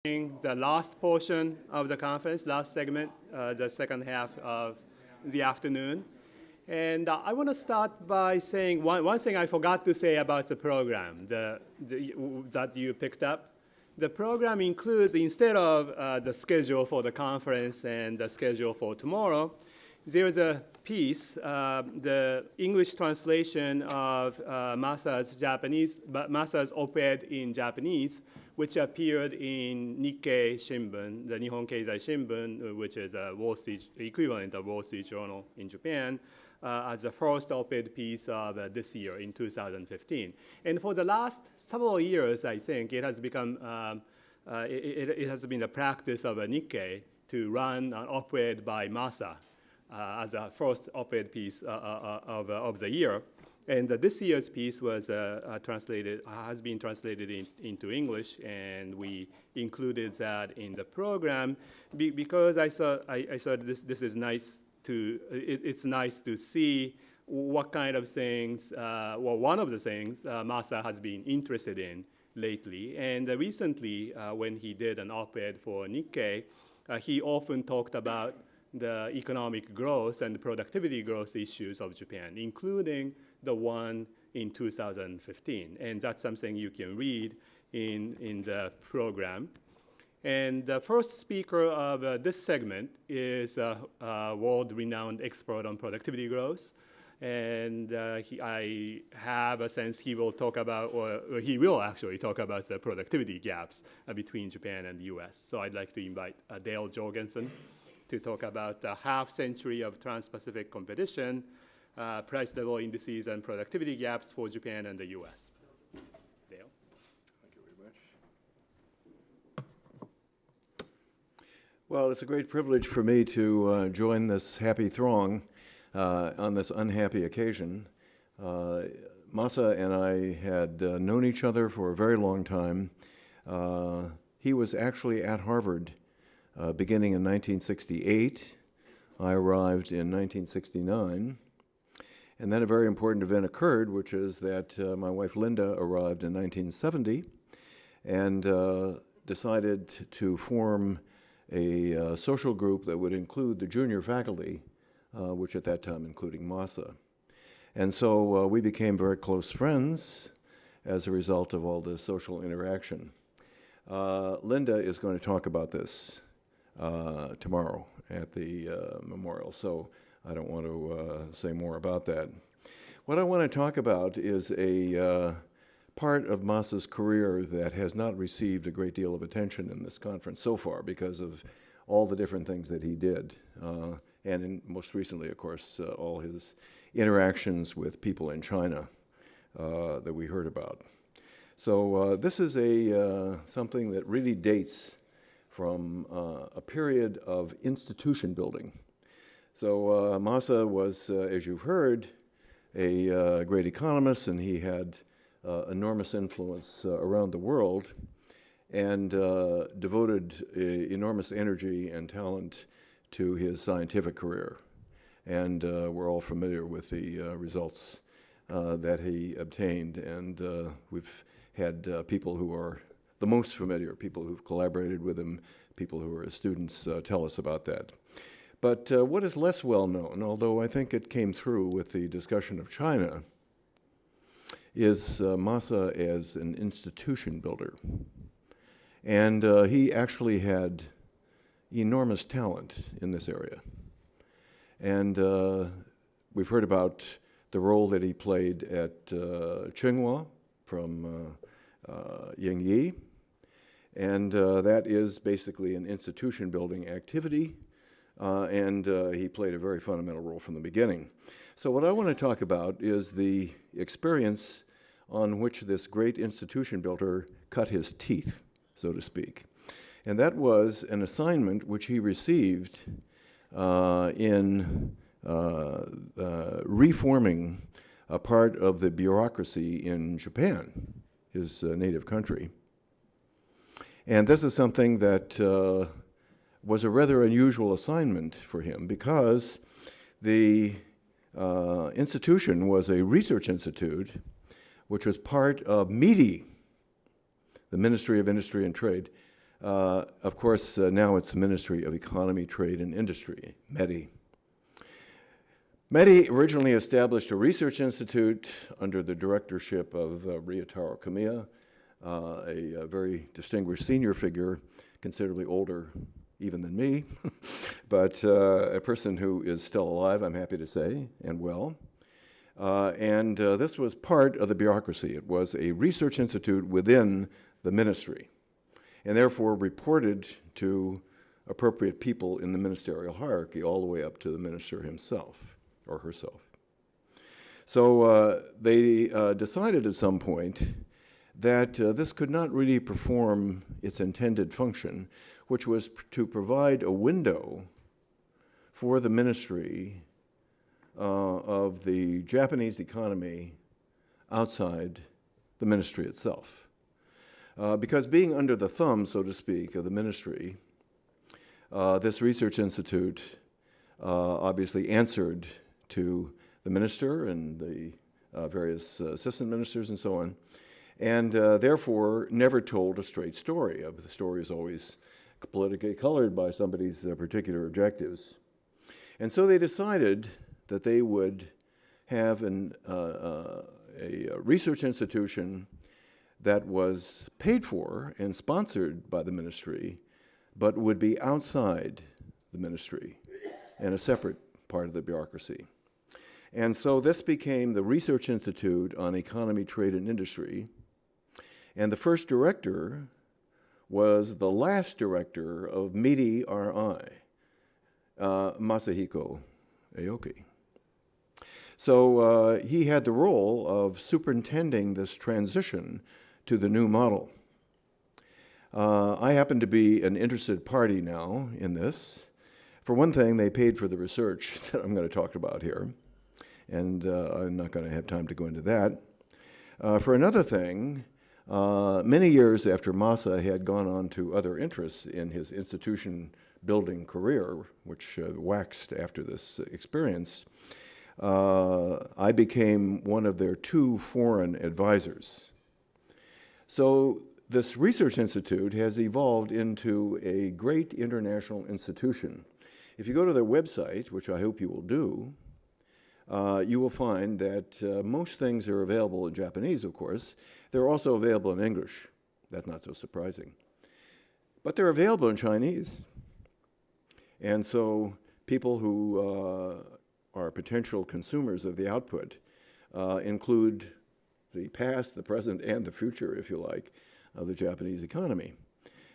The last portion of the conference, last segment, the second half of the afternoon. And I want to start by saying one thing I forgot to say about the program that you picked up. The program includes, instead of the schedule for the conference and the schedule for tomorrow, there's a piece, the English translation of Masa's op-ed in Japanese, which appeared in Nikkei Shimbun, the Nihon Keizai Shimbun, which is a equivalent of Wall Street Journal in Japan, as the first op-ed piece of this year in 2015. And for the last several years, I think, it has become, it has been the practice of a Nikkei to run an op-ed by Masa as a first op-ed piece of the year. And this year's piece was has been translated into English, and we included that in the program because I thought this is nice to, it's nice to see what kind of things, well, one of the things Masa has been interested in lately. And recently, when he did an op-ed for Nikkei, he often talked about the economic growth and productivity growth issues of Japan, including the one in 2015. And that's something you can read in the program. And the first speaker of this segment is a world-renowned expert on productivity growth. And I have a sense he will talk about, or he will actually talk about the productivity gaps between Japan and the US. So I'd like to invite Dale Jorgensen to talk about the half-century of trans-Pacific competition, price level indices, and productivity gaps for Japan and the US. Dale. Thank you very much. Well, it's a great privilege for me to join this happy throng on this unhappy occasion. Masa and I had known each other for a very long time. He was actually at Harvard beginning in 1968. I arrived in 1969. And then a very important event occurred, which is that my wife Linda arrived in 1970 and decided to form a social group that would include the junior faculty, which at that time including Masa. And so we became very close friends as a result of all this social interaction. Linda is going to talk about this tomorrow at the memorial, so I don't want to say more about that. What I want to talk about is a part of Masa's career that has not received a great deal of attention in this conference so far because of all the different things that he did. And most recently, of course, all his interactions with people in China that we heard about. So this is something that really dates from a period of institution building. So Masa was, as you've heard, a great economist, and he had enormous influence around the world and devoted enormous energy and talent to his scientific career. And we're all familiar with the results that he obtained. And we've had people who are the most familiar, people who've collaborated with him, people who are his students tell us about that. But what is less well known, although I think it came through with the discussion of China, is Masa as an institution builder. And he actually had enormous talent in this area. And we've heard about the role that he played at Tsinghua from Yingyi. And that is basically an institution building activity. And he played a very fundamental role from the beginning. So what I want to talk about is the experience on which this great institution builder cut his teeth, so to speak. And that was an assignment which he received in reforming a part of the bureaucracy in Japan, his native country. And this is something that was a rather unusual assignment for him because the institution was a research institute which was part of MITI, the Ministry of Industry and Trade, Of course, now it's the Ministry of Economy, Trade, and Industry, METI. METI originally established a research institute under the directorship of Ryotaro Kamiya, a very distinguished senior figure, considerably older even than me, but a person who is still alive, I'm happy to say, and well. And this was part of the bureaucracy. It was a research institute within the ministry, and therefore reported to appropriate people in the ministerial hierarchy, all the way up to the minister himself or herself. So they decided at some point that this could not really perform its intended function, which was to provide a window for the ministry of the Japanese economy outside the ministry itself. Because being under the thumb, so to speak, of the ministry, this research institute obviously answered to the minister and the various assistant ministers and so on, and therefore never told a straight story. The story is always politically colored by somebody's particular objectives. And so they decided that they would have a research institution that was paid for and sponsored by the ministry, but would be outside the ministry and a separate part of the bureaucracy. And so this became the Research Institute on Economy, Trade, and Industry. And the first director was the last director of METI-RI, Masahiko Aoki. So he had the role of superintending this transition to the new model. I happen to be an interested party now in this. For one thing, they paid for the research that I'm going to talk about here, and I'm not going to have time to go into that. For another thing, many years after Masa had gone on to other interests in his institution building career, which waxed after this experience, I became one of their 2 foreign advisors. So this research institute has evolved into a great international institution. If you go to their website, which I hope you will do, you will find that most things are available in Japanese, of course. They're also available in English. That's not so surprising. But they're available in Chinese. And so people who are potential consumers of the output include the past, the present, and the future, if you like, of the Japanese economy.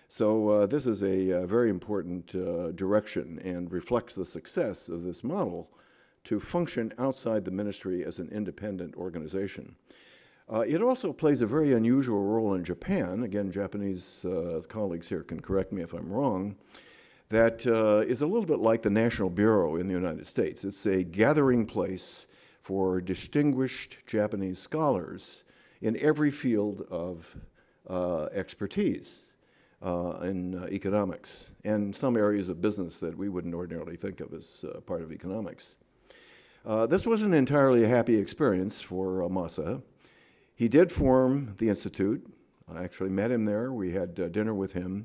So this is a very important direction and reflects the success of this model to function outside the ministry as an independent organization. It also plays a very unusual role in Japan. Again, Japanese colleagues here can correct me if I'm wrong. That is a little bit like the National Bureau in the United States. It's a gathering place for distinguished Japanese scholars in every field of expertise in economics and some areas of business that we wouldn't ordinarily think of as part of economics. This wasn't entirely a happy experience for Masa. He did form the institute. I actually met him there. We had dinner with him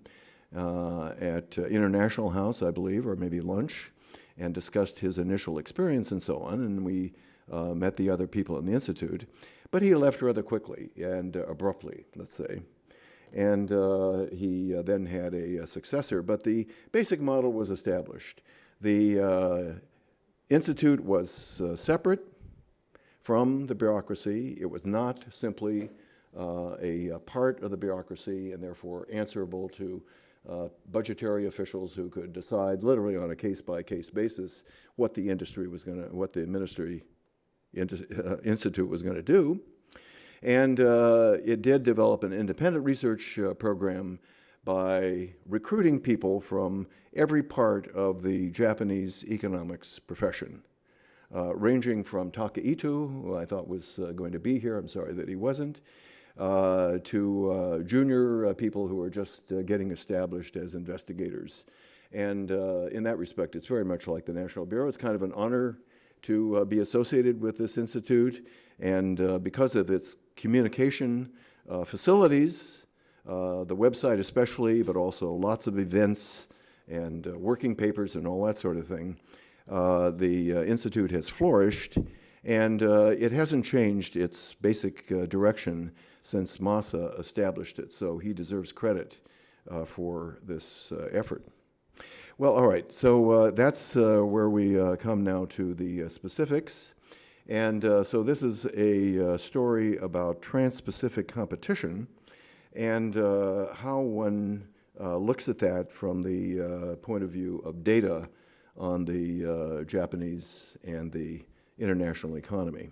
at International House, I believe, or maybe lunch, and discussed his initial experience and so on, and we met the other people in the institute. But he left rather quickly and abruptly, let's say. And he then had a successor, but the basic model was established. The institute was separate from the bureaucracy. It was not simply a part of the bureaucracy and therefore answerable to budgetary officials who could decide literally on a case-by-case basis what the industry was going to, what the ministry institute was going to do. And it did develop an independent research program by recruiting people from every part of the Japanese economics profession, ranging from Takahito, who I thought was going to be here, I'm sorry that he wasn't, to junior people who are just getting established as investigators. And in that respect, it's very much like the National Bureau. It's kind of an honor to be associated with this institute, and because of its communication facilities, the website especially, but also lots of events and working papers and all that sort of thing. The Institute has flourished, and it hasn't changed its basic direction since Masa established it, so he deserves credit for this effort. Well, all right, so that's where we come now to the specifics. And so this is a story about trans-Pacific competition and how one looks at that from the point of view of data on the Japanese and the international economy.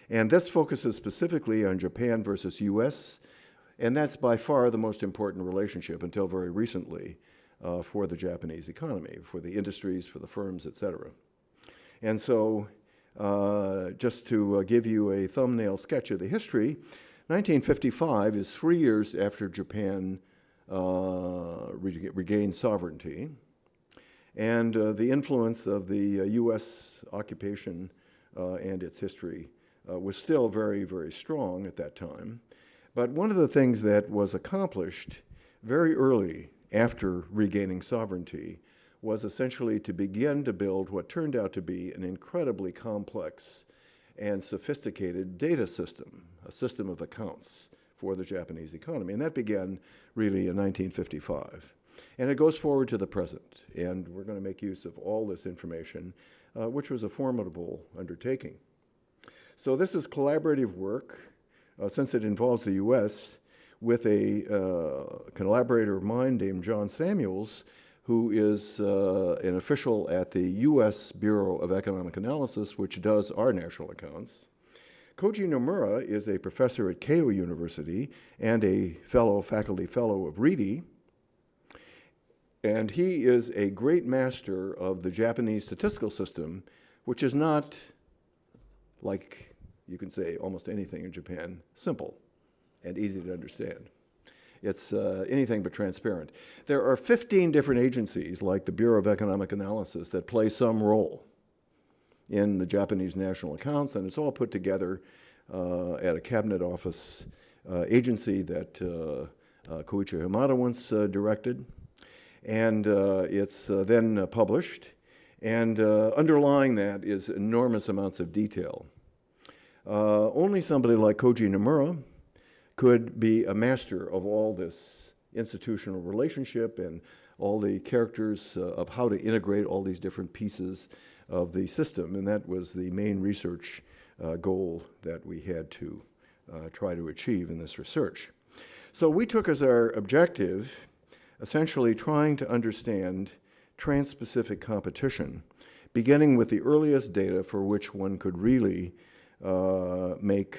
And this focuses specifically on Japan versus US, and that's by far the most important relationship until very recently for the Japanese economy, for the industries, for the firms, et cetera. And so just to give you a thumbnail sketch of the history, 1955 is 3 years after Japan regained sovereignty. And the influence of the US occupation and its history was still very, very strong at that time. But one of the things that was accomplished very early after regaining sovereignty was essentially to begin to build what turned out to be an incredibly complex and sophisticated data system, a system of accounts for the Japanese economy. And that began really in 1955. And it goes forward to the present. And we're going to make use of all this information, which was a formidable undertaking. So this is collaborative work, since it involves the US, with a collaborator of mine named John Samuels, who is an official at the US Bureau of Economic Analysis, which does our national accounts. Koji Nomura is a professor at Keio University and a faculty fellow of RIDI. And he is a great master of the Japanese statistical system, which is not, like you can say almost anything in Japan, simple and easy to understand. It's anything but transparent. There are 15 different agencies, like the Bureau of Economic Analysis, that play some role in the Japanese national accounts, and it's all put together at a cabinet office agency that Koichi Hamada once directed. And it's then published, and underlying that is enormous amounts of detail. Only somebody like Koji Nomura could be a master of all this institutional relationship and all the characters of how to integrate all these different pieces of the system, and that was the main research goal that we had to try to achieve in this research. So we took as our objective essentially trying to understand trans-Pacific competition, beginning with the earliest data for which one could really make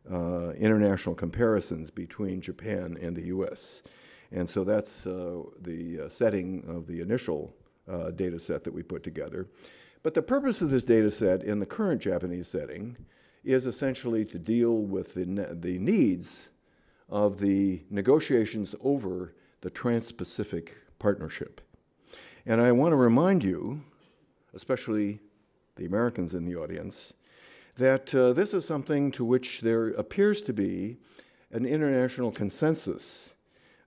international comparisons between Japan and the US. And so that's the setting of the initial data set that we put together. But the purpose of this data set in the current Japanese setting is essentially to deal with the needs of the negotiations over the Trans-Pacific Partnership. And I want to remind you, especially the Americans in the audience, that this is something to which there appears to be an international consensus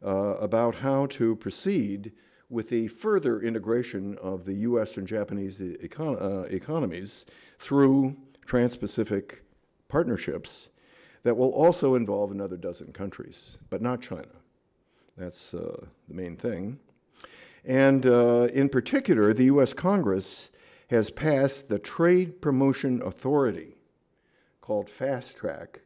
about how to proceed with the further integration of the US and Japanese economies through Trans-Pacific partnerships that will also involve another dozen countries, but not China. That's the main thing. And in particular, the US Congress has passed the Trade Promotion Authority, called Fast Track,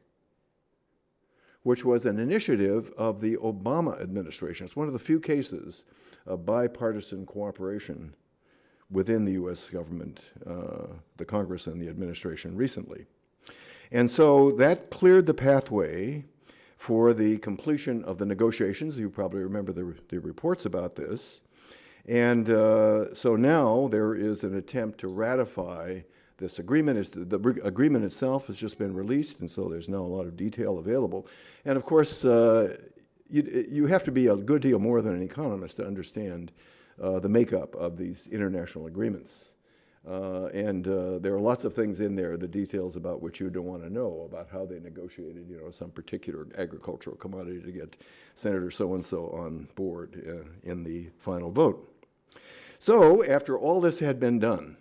which was an initiative of the Obama administration. It's one of the few cases of bipartisan cooperation within the US government, the Congress and the administration recently. And so that cleared the pathway for the completion of the negotiations. You probably remember the reports about this. And so now there is an attempt to ratify this agreement. The agreement itself has just been released, and so there's now a lot of detail available. And of course, you have to be a good deal more than an economist to understand the makeup of these international agreements. There are lots of things in there, the details about which you don't want to know, about how they negotiated, some particular agricultural commodity to get Senator so-and-so on board in the final vote. So after all this had been done,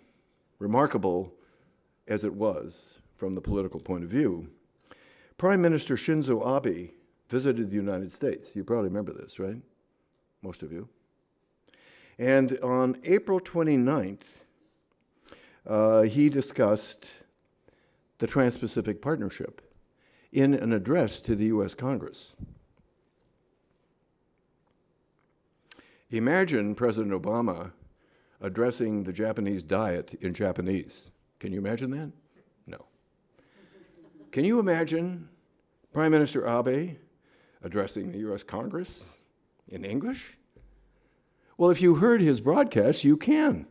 remarkable as it was from the political point of view, Prime Minister Shinzo Abe visited the United States. You probably remember this, right? Most of you. And on April 29th, he discussed the Trans-Pacific Partnership in an address to the US Congress. Imagine President Obama addressing the Japanese Diet in Japanese. Can you imagine that? No. Can you imagine Prime Minister Abe addressing the US Congress in English? Well, if you heard his broadcast, you can,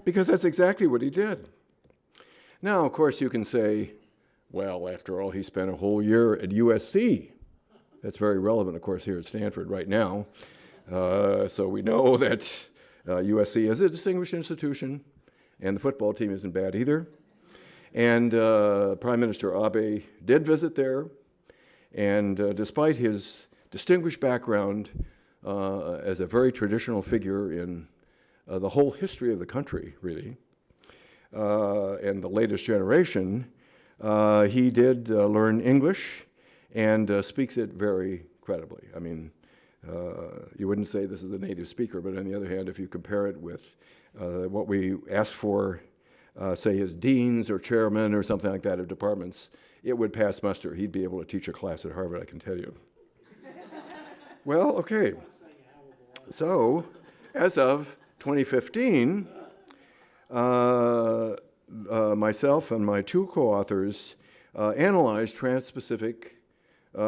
because that's exactly what he did. Now, of course, you can say, well, after all, he spent a whole year at USC. That's very relevant, of course, here at Stanford right now. So we know that USC is a distinguished institution, and the football team isn't bad either. And Prime Minister Abe did visit there, and despite his distinguished background as a very traditional figure in the whole history of the country, really, and the latest generation, he did learn English and speaks it very credibly. I mean, you wouldn't say this is a native speaker, but on the other hand, if you compare it with what we ask for, say, as deans or chairmen or something like that of departments, it would pass muster. He'd be able to teach a class at Harvard, I can tell you. Well, okay. So, as of 2015, myself and my two co-authors analyzed Trans-Pacific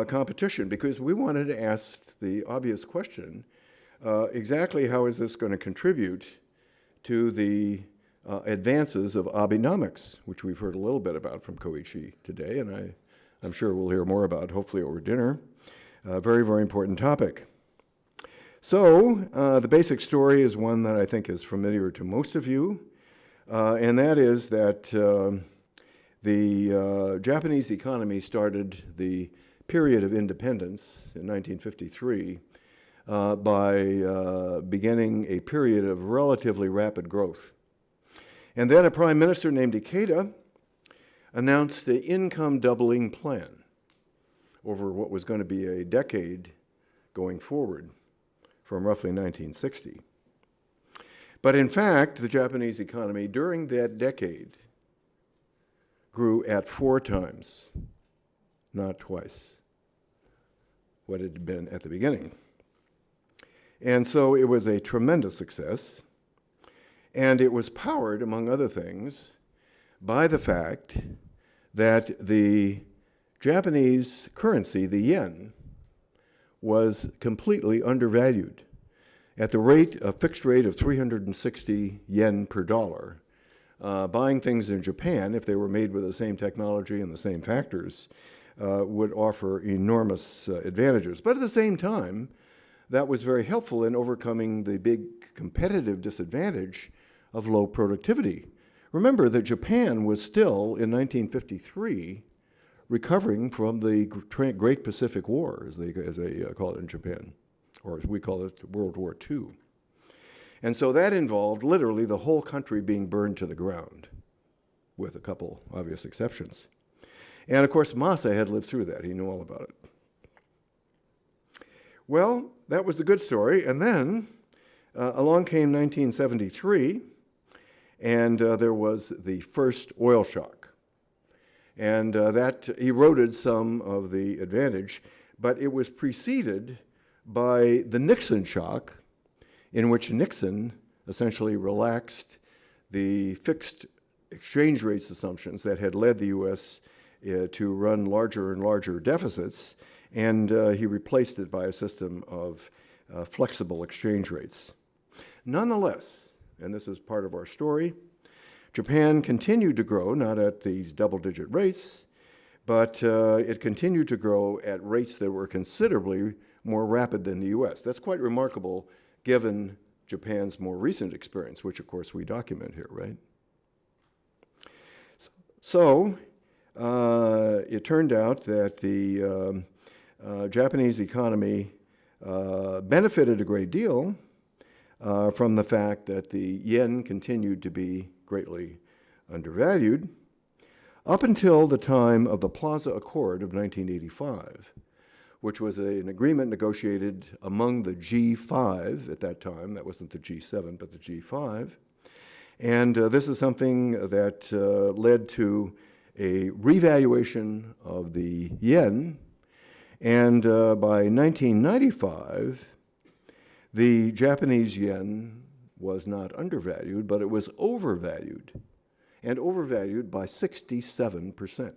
competition because we wanted to ask the obvious question, exactly how is this going to contribute to the advances of Abenomics, which we've heard a little bit about from Koichi today, and I'm sure we'll hear more about, hopefully over dinner. Very, very important topic. So the basic story is one that I think is familiar to most of you, and that is that the Japanese economy started the period of independence in 1953 by beginning a period of relatively rapid growth. And then a prime minister named Ikeda announced the income doubling plan over what was going to be a decade going forward from roughly 1960. But in fact, the Japanese economy during that decade grew at 4 times, not twice, what it had been at the beginning. And so it was a tremendous success, and it was powered, among other things, by the fact that the Japanese currency, the yen, was completely undervalued at a fixed rate of 360 yen per dollar. Buying things in Japan, if they were made with the same technology and the same factors, would offer enormous advantages. But at the same time, that was very helpful in overcoming the big competitive disadvantage of low productivity. Remember that Japan was still, in 1953, recovering from the Great Pacific War, as they call it in Japan, or as we call it, World War II. And so that involved literally the whole country being burned to the ground, with a couple obvious exceptions. And of course, Masa had lived through that. He knew all about it. Well, that was the good story. And then along came 1973, and there was the first oil shock. And that eroded some of the advantage, but it was preceded by the Nixon shock, in which Nixon essentially relaxed the fixed exchange rates assumptions that had led the U.S. To run larger and larger deficits, and he replaced it by a system of flexible exchange rates. Nonetheless, and this is part of our story, Japan continued to grow, not at these double-digit rates, but it continued to grow at rates that were considerably more rapid than the U.S. That's quite remarkable given Japan's more recent experience, which of course we document here, right? So it turned out that the Japanese economy benefited a great deal from the fact that the yen continued to be greatly undervalued up until the time of the Plaza Accord of 1985, which was an agreement negotiated among the G5 at that time. That wasn't the G7, but the G5. And this is something that led to a revaluation of the yen. And by 1995, the Japanese yen was not undervalued, but it was overvalued, and overvalued by 67%.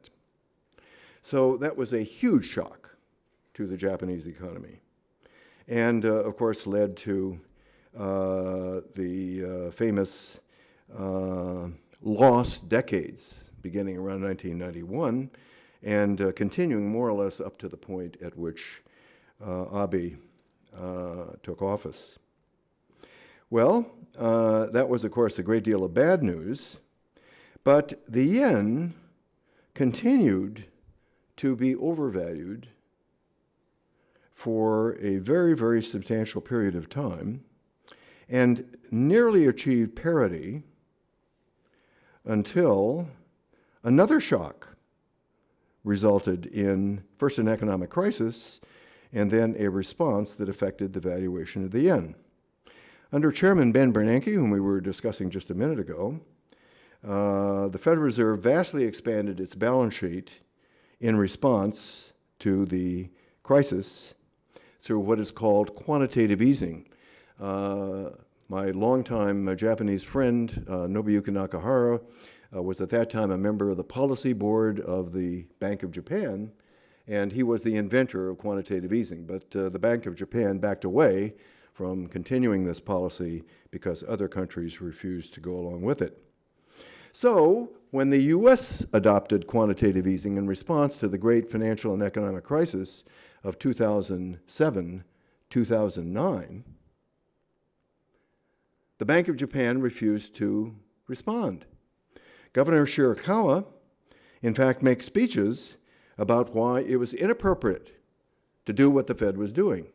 So that was a huge shock to the Japanese economy, and of course led to the famous lost decades beginning around 1991 and continuing more or less up to the point at which Abe took office. Well, that was, of course, a great deal of bad news, but the yen continued to be overvalued for a very, very substantial period of time and nearly achieved parity until another shock resulted in first an economic crisis and then a response that affected the valuation of the yen. Under Chairman Ben Bernanke, whom we were discussing just a minute ago, the Federal Reserve vastly expanded its balance sheet in response to the crisis through what is called quantitative easing. My longtime Japanese friend, Nobuyuki Nakahara, was at that time a member of the policy board of the Bank of Japan, and he was the inventor of quantitative easing. But the Bank of Japan backed away from continuing this policy because other countries refused to go along with it. So when the US adopted quantitative easing in response to the great financial and economic crisis of 2007, 2009, the Bank of Japan refused to respond. Governor Shirakawa, in fact, makes speeches about why it was inappropriate to do what the Fed was doing.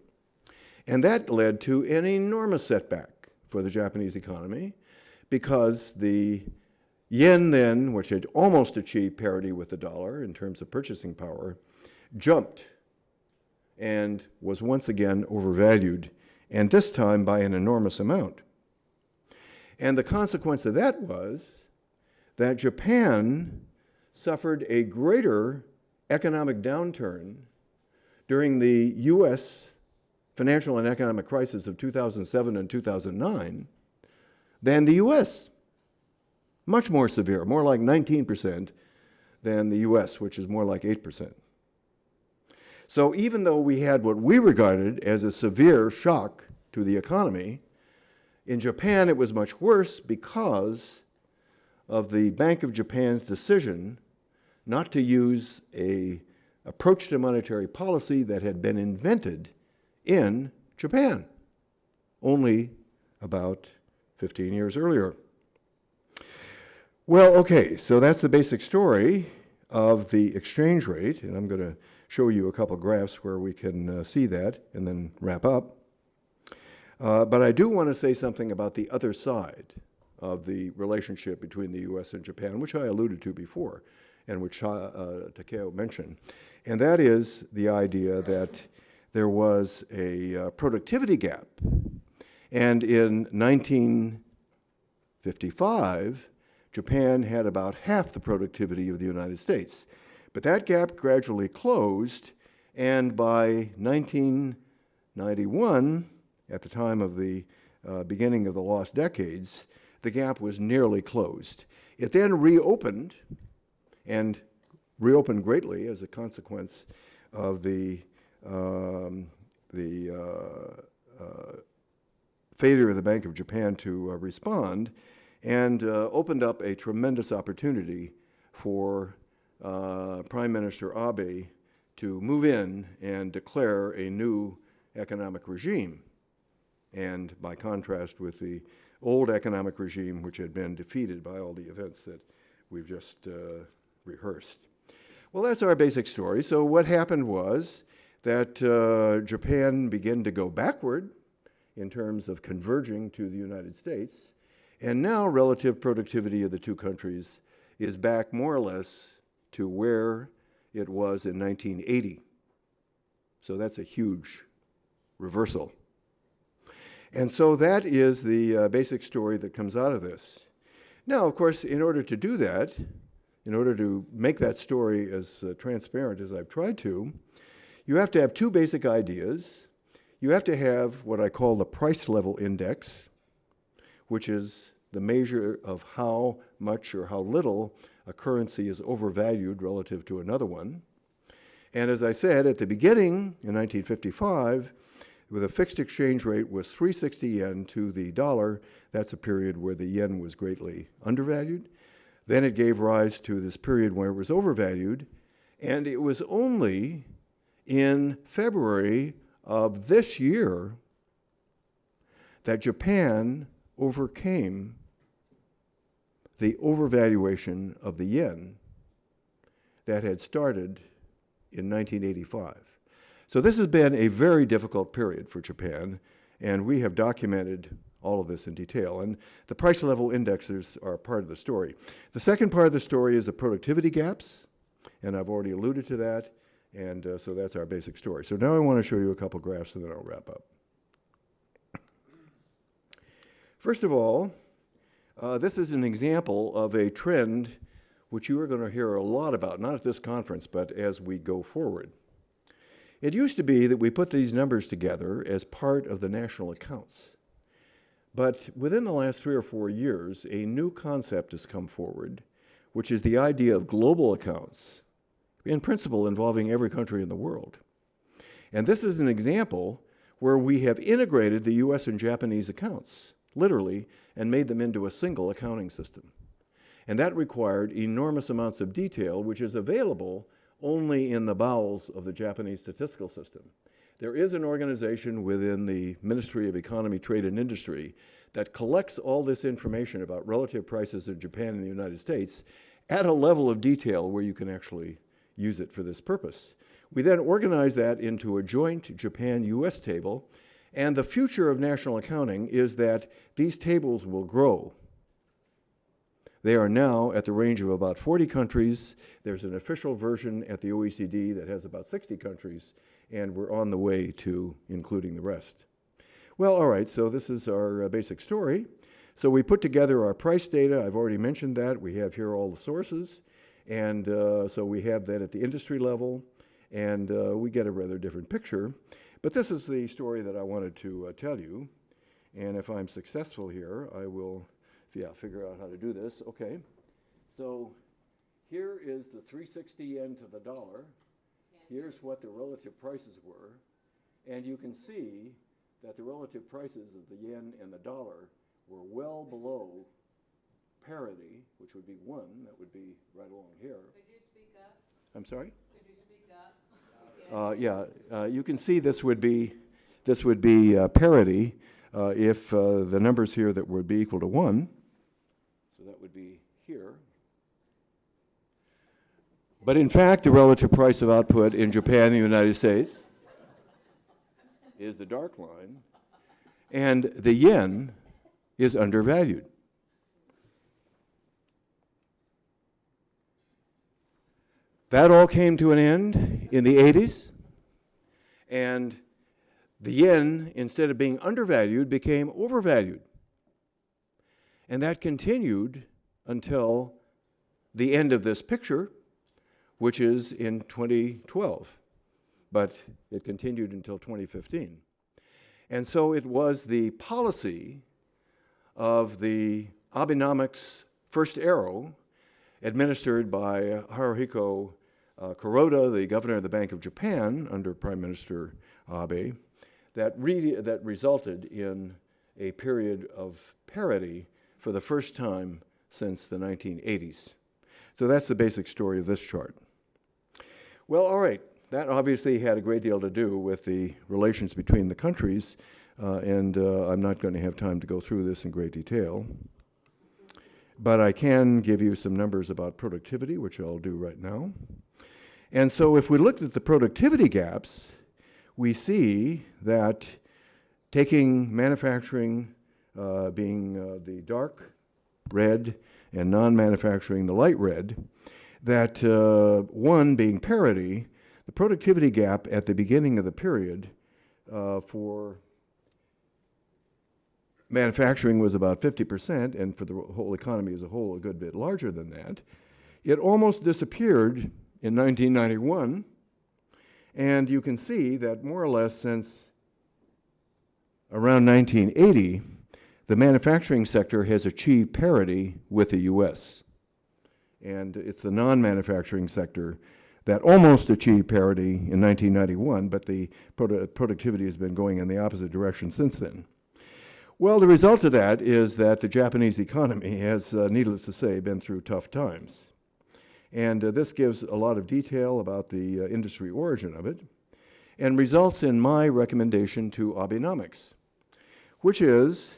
And that led to an enormous setback for the Japanese economy because the yen then, which had almost achieved parity with the dollar in terms of purchasing power, jumped and was once again overvalued, and this time by an enormous amount. And the consequence of that was that Japan suffered a greater economic downturn during the US financial and economic crisis of 2007 and 2009 than the US. Much more severe, more like 19% than the US, which is more like 8%. So even though we had what we regarded as a severe shock to the economy, in Japan it was much worse because of the Bank of Japan's decision not to use an approach to monetary policy that had been invented in Japan only about 15 years earlier. Well, okay, so that's the basic story of the exchange rate, and I'm going to show you a couple graphs where we can see that and then wrap up. But I do want to say something about the other side of the relationship between the US and Japan, which I alluded to before and which Takeo mentioned. And that is the idea that there was a productivity gap. And in 1955, Japan had about half the productivity of the United States. But that gap gradually closed, and by 1991, at the time of the beginning of the lost decades, the gap was nearly closed. It then reopened, and reopened greatly as a consequence of the failure of the Bank of Japan to respond, and opened up a tremendous opportunity for Prime Minister Abe to move in and declare a new economic regime. And by contrast with the old economic regime, which had been defeated by all the events that we've just rehearsed. Well, that's our basic story. So what happened was that Japan began to go backward in terms of converging to the United States, and now relative productivity of the two countries is back more or less to where it was in 1980. So that's a huge reversal. And so that is the basic story that comes out of this. Now, of course, in order to do that, in order to make that story as transparent as I've tried to, you have to have two basic ideas. You have to have what I call the price level index, which is the measure of how much or how little a currency is overvalued relative to another one. And as I said, at the beginning, in 1955, with a fixed exchange rate was 360 yen to the dollar. That's a period where the yen was greatly undervalued. Then it gave rise to this period where it was overvalued, and it was only in February of this year that Japan overcame the overvaluation of the yen that had started in 1985. So this has been a very difficult period for Japan, and we have documented all of this in detail. And the price level indexes are part of the story. The second part of the story is the productivity gaps, and I've already alluded to that, and so that's our basic story. So now I want to show you a couple graphs, and then I'll wrap up. First of all, this is an example of a trend which you are going to hear a lot about, not at this conference, but as we go forward. It used to be that we put these numbers together as part of the national accounts. But within the last 3 or 4 years, a new concept has come forward, which is the idea of global accounts, in principle involving every country in the world. And this is an example where we have integrated the US and Japanese accounts, literally, and made them into a single accounting system. And that required enormous amounts of detail, which is available only in the bowels of the Japanese statistical system. There is an organization within the Ministry of Economy, Trade, and Industry that collects all this information about relative prices in Japan and the United States at a level of detail where you can actually use it for this purpose. We then organize that into a joint Japan-US table, and the future of national accounting is that these tables will grow. They are now at the range of about 40 countries. There's an official version at the OECD that has about 60 countries, and we're on the way to including the rest. Well, all right, so this is our basic story. So we put together our price data. I've already mentioned that. We have here all the sources, and so we have that at the industry level, and we get a rather different picture. But this is the story that I wanted to tell you, and if I'm successful here, I will figure out how to do this. Okay, so here is the 360 yen to the dollar. Here's what the relative prices were, and you can see that the relative prices of the yen and the dollar were well below parity, which would be 1. That would be right along here. Could you speak up? I'm sorry? Could you speak up? You can see this would be parity if the numbers here that would be equal to 1. So that would be here. But in fact, the relative price of output in Japan and the United States is the dark line, and the yen is undervalued. That all came to an end in the 80s, and the yen, instead of being undervalued, became overvalued. And that continued until the end of this picture, which is in 2012, but it continued until 2015. And so it was the policy of the Abenomics first arrow, administered by Haruhiko Kuroda, the governor of the Bank of Japan under Prime Minister Abe, that resulted in a period of parity for the first time since the 1980s. So that's the basic story of this chart. Well, all right, that obviously had a great deal to do with the relations between the countries, and I'm not going to have time to go through this in great detail. but I can give you some numbers about productivity, which I'll do right now. And so if we looked at the productivity gaps, we see that taking manufacturing being the dark red and non-manufacturing the light red, that one being parity, the productivity gap at the beginning of the period for manufacturing was about 50%, and for the whole economy as a whole a good bit larger than that. It almost disappeared in 1991, and you can see that more or less since around 1980, the manufacturing sector has achieved parity with the US. And it's the non-manufacturing sector that almost achieved parity in 1991, but the productivity has been going in the opposite direction since then. Well, the result of that is that the Japanese economy has, needless to say, been through tough times. And this gives a lot of detail about the industry origin of it, and results in my recommendation to Abenomics, which is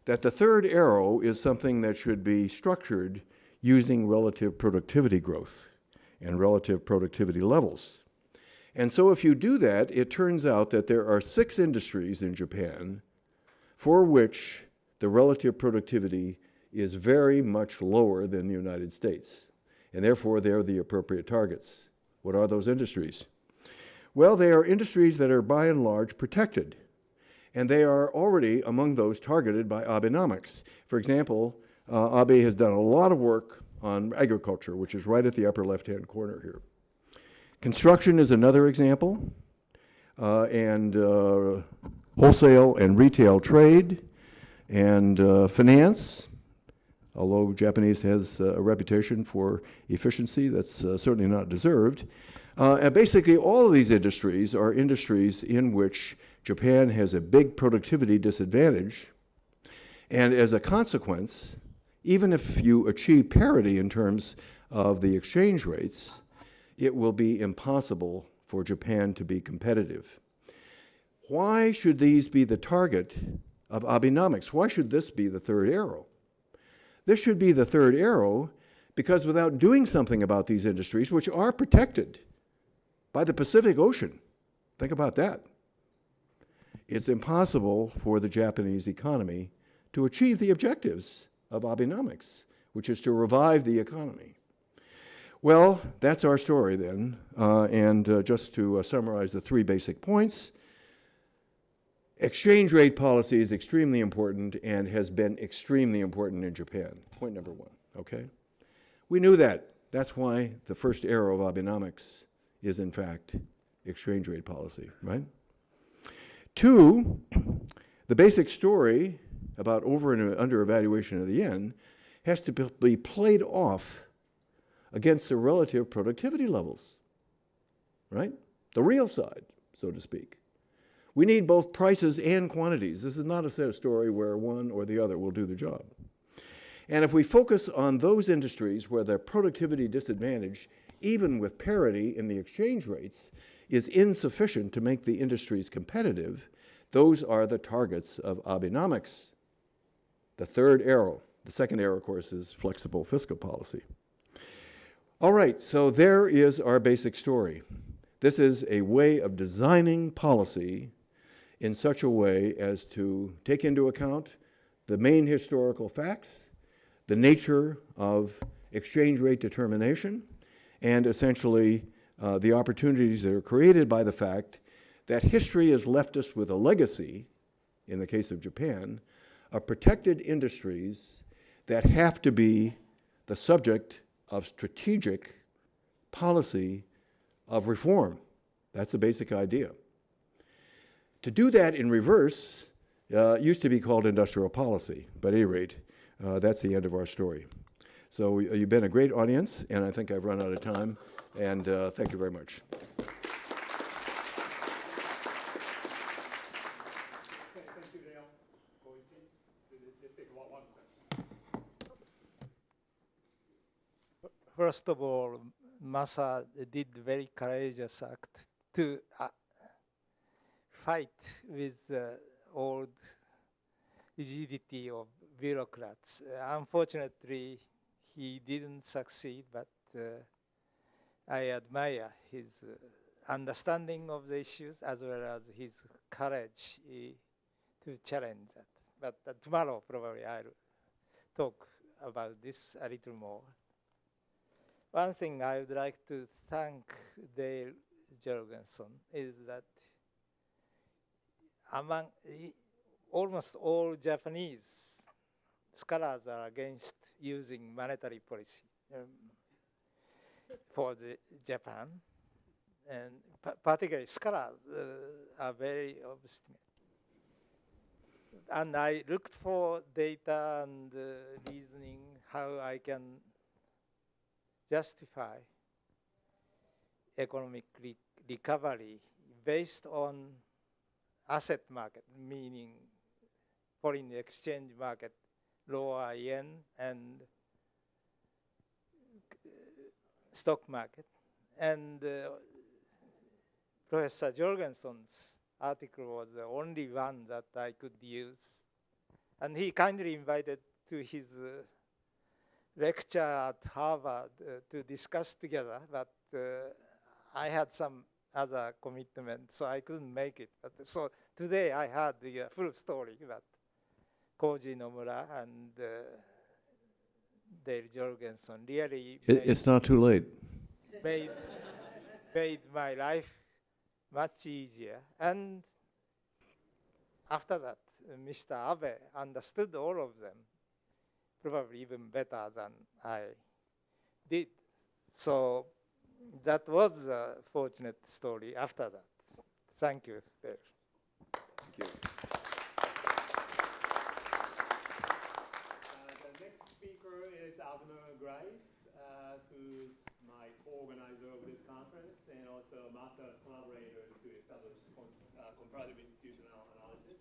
that the third arrow is something that should be structured using relative productivity growth and relative productivity levels. And so if you do that, it turns out that there are 6 industries in Japan for which the relative productivity is very much lower than the United States. And therefore, they're the appropriate targets. What are those industries? Well, they are industries that are by and large protected. And they are already among those targeted by Abenomics. For example, Abe has done a lot of work on agriculture, which is right at the upper left-hand corner here. Construction is another example, and wholesale and retail trade, and finance, although Japanese has a reputation for efficiency that's certainly not deserved. And basically, all of these industries are industries in which Japan has a big productivity disadvantage, and as a consequence, even if you achieve parity in terms of the exchange rates, it will be impossible for Japan to be competitive. Why should these be the target of Abenomics? Why should this be the third arrow? This should be the third arrow because without doing something about these industries, which are protected by the Pacific Ocean, think about that, it's impossible for the Japanese economy to achieve the objectives of Abenomics, which is to revive the economy. Well, that's our story then, and just to summarize the 3 basic points, exchange rate policy is extremely important and has been extremely important in Japan. Point number 1, okay? We knew that. That's why the first arrow of Abenomics is, in fact, exchange rate policy, right? 2, the basic story about over and under evaluation of the yen has to be played off against the relative productivity levels, right? The real side, so to speak. We need both prices and quantities. This is not a set of story where one or the other will do the job. And if we focus on those industries where the productivity disadvantage, even with parity in the exchange rates, is insufficient to make the industries competitive, those are the targets of Abenomics. The third arrow. The second arrow, of course, is flexible fiscal policy. All right, so there is our basic story. This is a way of designing policy in such a way as to take into account the main historical facts, the nature of exchange rate determination, and essentially the opportunities that are created by the fact that history has left us with a legacy, in the case of Japan, of protected industries that have to be the subject of strategic policy of reform. That's the basic idea. To do that in reverse used to be called industrial policy, but at any rate, that's the end of our story. So you've been a great audience, and I think I've run out of time, and thank you very much. Thank you, Dale. Let's take one question. First of all, Masa did very courageous act to fight with the old rigidity of bureaucrats. Unfortunately, he didn't succeed, but I admire his understanding of the issues as well as his courage to challenge that. But tomorrow probably I'll talk about this a little more. One thing I would like to thank Dale Jorgensen is that among almost all Japanese scholars are against using monetary policy for Japan, and particularly scholars are very obstinate. And I looked for data and reasoning how I can justify economic recovery based on asset market, meaning foreign exchange market, lower yen, and stock market. And Professor Jorgensen's article was the only one that I could use. And he kindly invited to his lecture at Harvard to discuss together, but I had some other commitment, so I couldn't make it. But so today I had the full story, but Koji Nomura and Dale Jorgensen really It's not too late. made my life much easier. And after that, Mr. Abe understood all of them, probably even better than I did. So that was a fortunate story after that. Thank you. Thank you. The next speaker is Abner Greif, who's my co-organizer of this conference and also Masa's collaborators to establish comparative institutional analysis.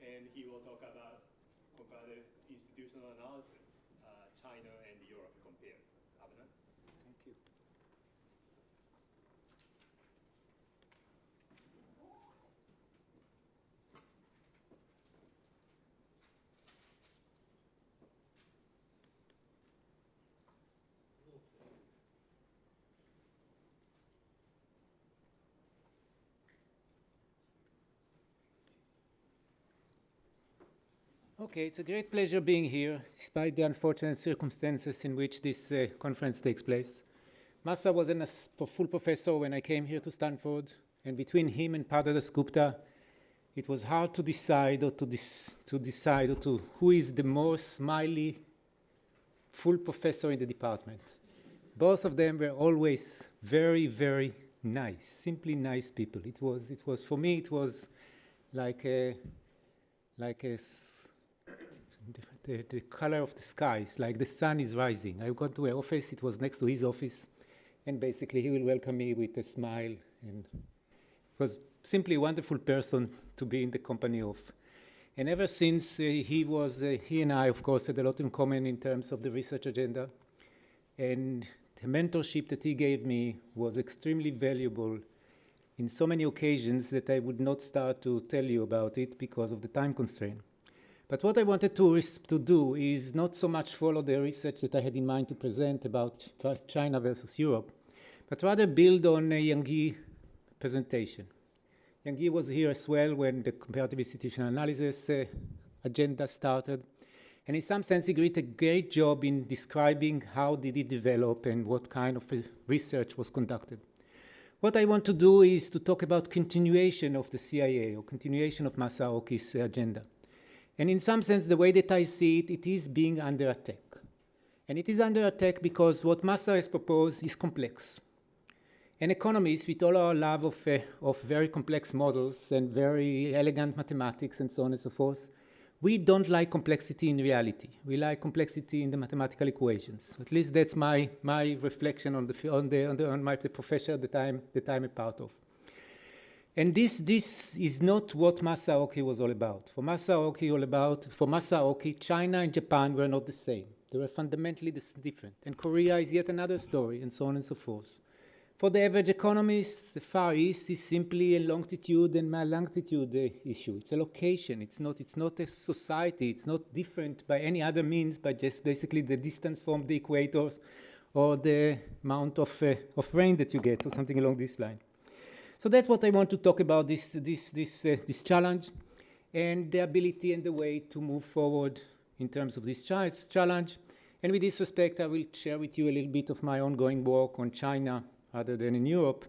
And he will talk about comparative institutional analysis, China and Europe compared. Abner? Thank you. Okay, it's a great pleasure being here, despite the unfortunate circumstances in which this conference takes place. Masa was a full professor when I came here to Stanford, and between him and Pardadas Gupta, it was hard to decide who is the more smiley full professor in the department. Both of them were always very, very nice, simply nice people. It was for me, it was like the color of the sky. It's like the sun is rising. I got to her office, it was next to his office, and basically he will welcome me with a smile, and it was simply a wonderful person to be in the company of. And ever since he and I, of course, had a lot in common in terms of the research agenda, and the mentorship that he gave me was extremely valuable in so many occasions that I would not start to tell you about it because of the time constraint. But what I wanted to do is not so much follow the research that I had in mind to present about China versus Europe, but rather build on a Yang Yi presentation. Yang Yi was here as well when the comparative institutional analysis agenda started. And in some sense, he did a great job in describing how did it develop and what kind of research was conducted. What I want to do is to talk about continuation of the CIA or continuation of Masaoki's agenda. And in some sense, the way that I see it, it is being under attack. And it is under attack because what Masa has proposed is complex. And economists, with all our love of very complex models and very elegant mathematics and so on and so forth, we don't like complexity in reality. We like complexity in the mathematical equations. At least that's my reflection on the profession that I'm a part of. And this is not what Masaoki was all about. For Masaoki, China and Japan were not the same. They were fundamentally different. And Korea is yet another story, and so on and so forth. For the average economist, the Far East is simply a longitude and longitude issue. It's a location. It's not a society. It's not different by any other means, but just basically the distance from the equators or the amount of rain that you get or something along this line. So that's what I want to talk about, this challenge and the ability and the way to move forward in terms of this challenge. And with this respect, I will share with you a little bit of my ongoing work on China other than in Europe,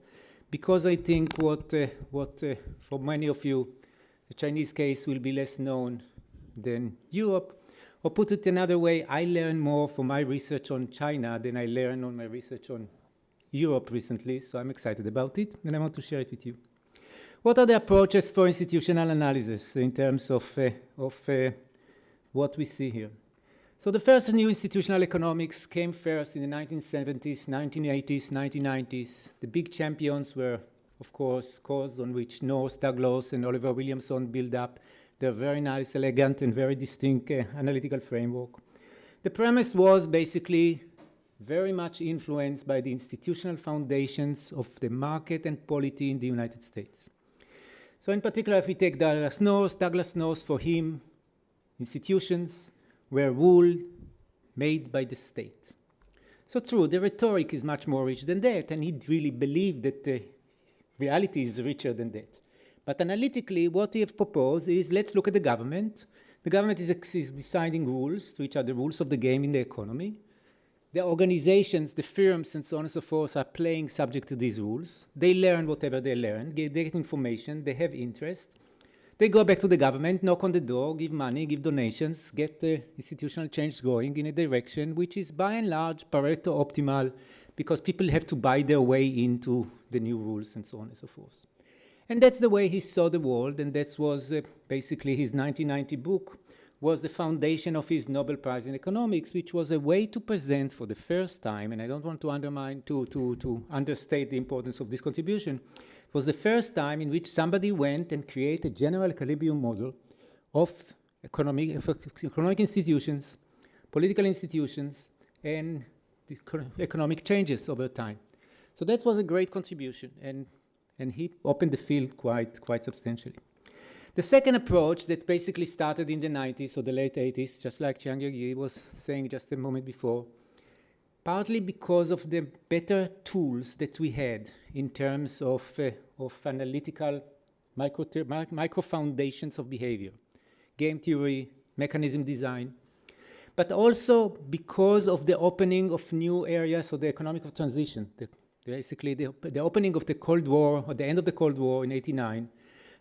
because I think what for many of you, the Chinese case will be less known than Europe. Or put it another way, I learn more from my research on China than I learned on my research on Europe recently, so I'm excited about it, and I want to share it with you. What are the approaches for institutional analysis in terms of what we see here? So the first new institutional economics came first in the 1970s, 1980s, 1990s. The big champions were, of course, Coase, on which North, Douglas, and Oliver Williamson built up their very nice, elegant, and very distinct analytical framework. The premise was basically very much influenced by the institutional foundations of the market and polity in the United States. So in particular, if we take Douglas North, for him, institutions were ruled, made by the state. So true, the rhetoric is much more rich than that, and he really believed that the reality is richer than that. But analytically, what he has proposed is, let's look at the government. The government is deciding rules, which are the rules of the game in the economy. The organizations, the firms, and so on and so forth are playing subject to these rules. They learn whatever they learn, they get information, they have interest. They go back to the government, knock on the door, give money, give donations, get the institutional change going in a direction which is by and large Pareto optimal, because people have to buy their way into the new rules and so on and so forth. And that's the way he saw the world, and that was basically his 1990 book was the foundation of his Nobel Prize in Economics, which was a way to present for the first time, and I don't want to understate the importance of this contribution, it was the first time in which somebody went and created a general equilibrium model of economic institutions, political institutions, and economic changes over time. So that was a great contribution, and he opened the field quite substantially. The second approach that basically started in the 90s or the late 80s, just like Chiang Yi was saying just a moment before, partly because of the better tools that we had in terms of analytical micro foundations of behavior, game theory, mechanism design, but also because of the opening of new areas of the economic of transition, basically the opening of the Cold War, or the end of the Cold War in '89,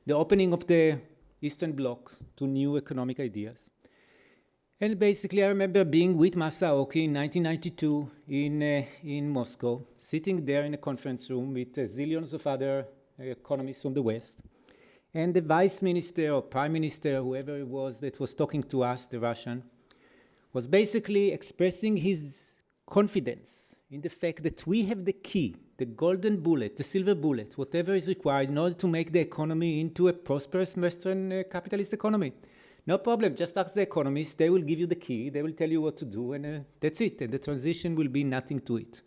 the opening of the Eastern Bloc to new economic ideas. And basically, I remember being with Aoki in 1992 in Moscow, sitting there in a conference room with zillions of other economists from the West. And the vice minister or prime minister, whoever it was that was talking to us, the Russian, was basically expressing his confidence in the fact that we have the key, the golden bullet, the silver bullet, whatever is required in order to make the economy into a prosperous Western capitalist economy. No problem, just ask the economists, they will give you the key, they will tell you what to do, and that's it, and the transition will be nothing to it.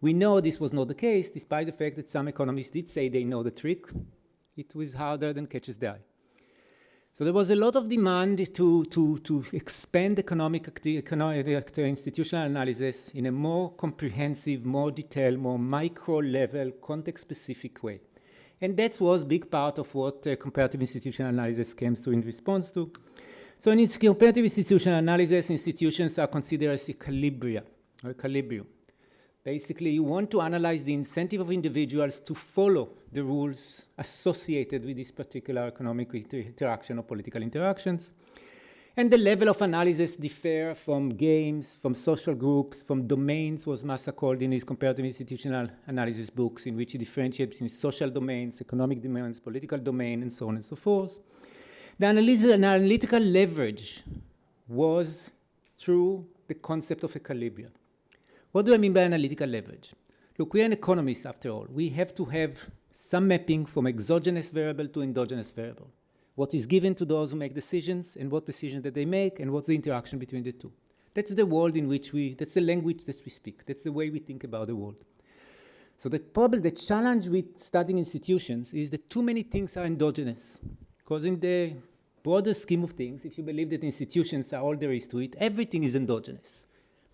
We know this was not the case, despite the fact that some economists did say they know the trick. It was harder than catches the eye. So there was a lot of demand to expand institutional analysis in a more comprehensive, more detailed, more micro-level, context-specific way. And that was a big part of what comparative institutional analysis came to in response to. So in its comparative institutional analysis, institutions are considered as equilibria, or equilibrium. Basically, you want to analyze the incentive of individuals to follow the rules associated with this particular economic interaction or political interactions. And the level of analysis differ from games, from social groups, from domains, was Masa called in his comparative institutional analysis books, in which he differentiates between social domains, economic domains, political domain, and so on and so forth. The analytical leverage was through the concept of equilibrium. What do I mean by analytical leverage? Look, we are an economist after all. We have to have some mapping from exogenous variable to endogenous variable. What is given to those who make decisions, and what decisions that they make, and what's the interaction between the two. That's the world in which that's the language that we speak. That's the way we think about the world. So the challenge with studying institutions is that too many things are endogenous. Because in the broader scheme of things, if you believe that institutions are all there is to it, everything is endogenous.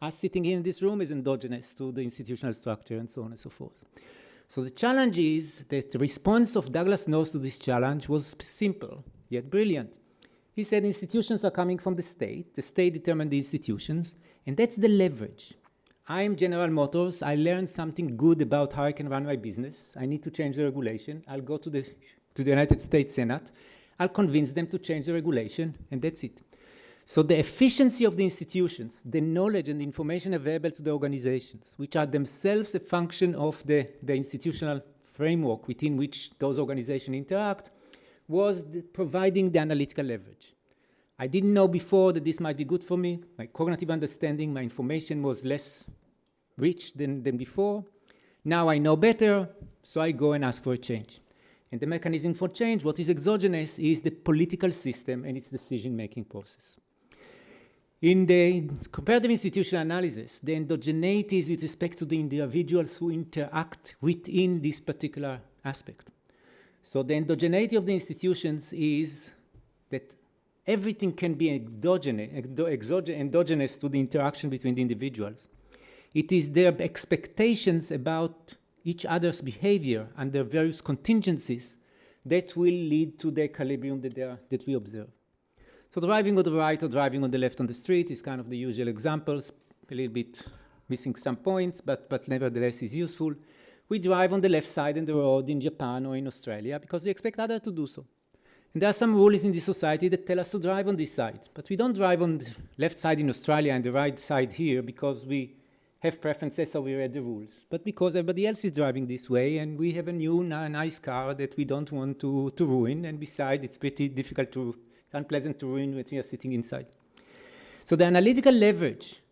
Us sitting here in this room is endogenous to the institutional structure and so on and so forth. So the challenge is that the response of Douglas North to this challenge was simple, yet brilliant. He said institutions are coming from the state determined the institutions, and that's the leverage. I am General Motors, I learned something good about how I can run my business, I need to change the regulation, I'll go to the United States Senate, I'll convince them to change the regulation, and that's it. So the efficiency of the institutions, the knowledge and the information available to the organizations, which are themselves a function of the institutional framework within which those organizations interact, was providing the analytical leverage. I didn't know before that this might be good for me. My cognitive understanding, my information was less rich than before. Now I know better, so I go and ask for a change. And the mechanism for change, what is exogenous, is the political system and its decision-making process. In the comparative institutional analysis, the endogeneity is with respect to the individuals who interact within this particular aspect. So the endogeneity of the institutions is that everything can be endogenous to the interaction between the individuals. It is their expectations about each other's behavior under various contingencies that will lead to the equilibrium that we observe. So driving on the right or driving on the left on the street is kind of the usual examples, a little bit missing some points, but nevertheless is useful. We drive on the left side of the road in Japan or in Australia because we expect others to do so. And there are some rules in this society that tell us to drive on this side. But we don't drive on the left side in Australia and the right side here because we have preferences or we read the rules, but because everybody else is driving this way and we have a new nice car that we don't want to ruin, and besides it's pretty unpleasant to ruin when we are sitting inside. So the analytical leverage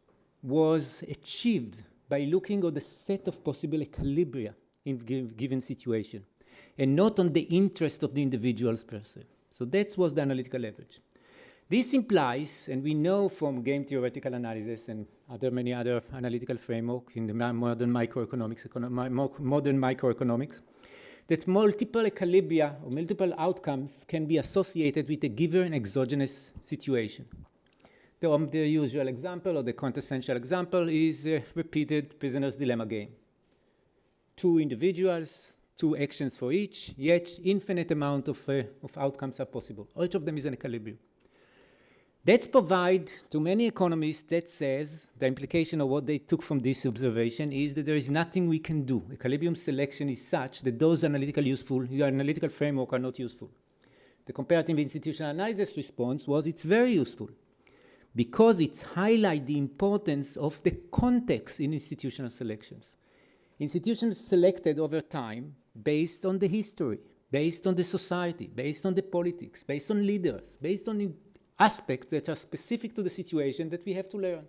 was achieved by looking at the set of possible equilibria in given situation, and not on the interest of the individuals per se. So that was the analytical leverage. This implies, and we know from game theoretical analysis and many other analytical framework in the modern microeconomics, that multiple equilibria or multiple outcomes can be associated with a given exogenous situation. The usual example or the quintessential example is a repeated prisoner's dilemma game. Two individuals, two actions for each, yet infinite amount of outcomes are possible. Each of them is an equilibrium. That's provide to many economists that says the implication of what they took from this observation is that there is nothing we can do. Equilibrium selection is such that those analytical framework are not useful. The comparative institutional analysis response was it's very useful because it highlights the importance of the context in institutional selections. Institutions selected over time based on the history, based on the society, based on the politics, based on leaders, based on aspects that are specific to the situation that we have to learn.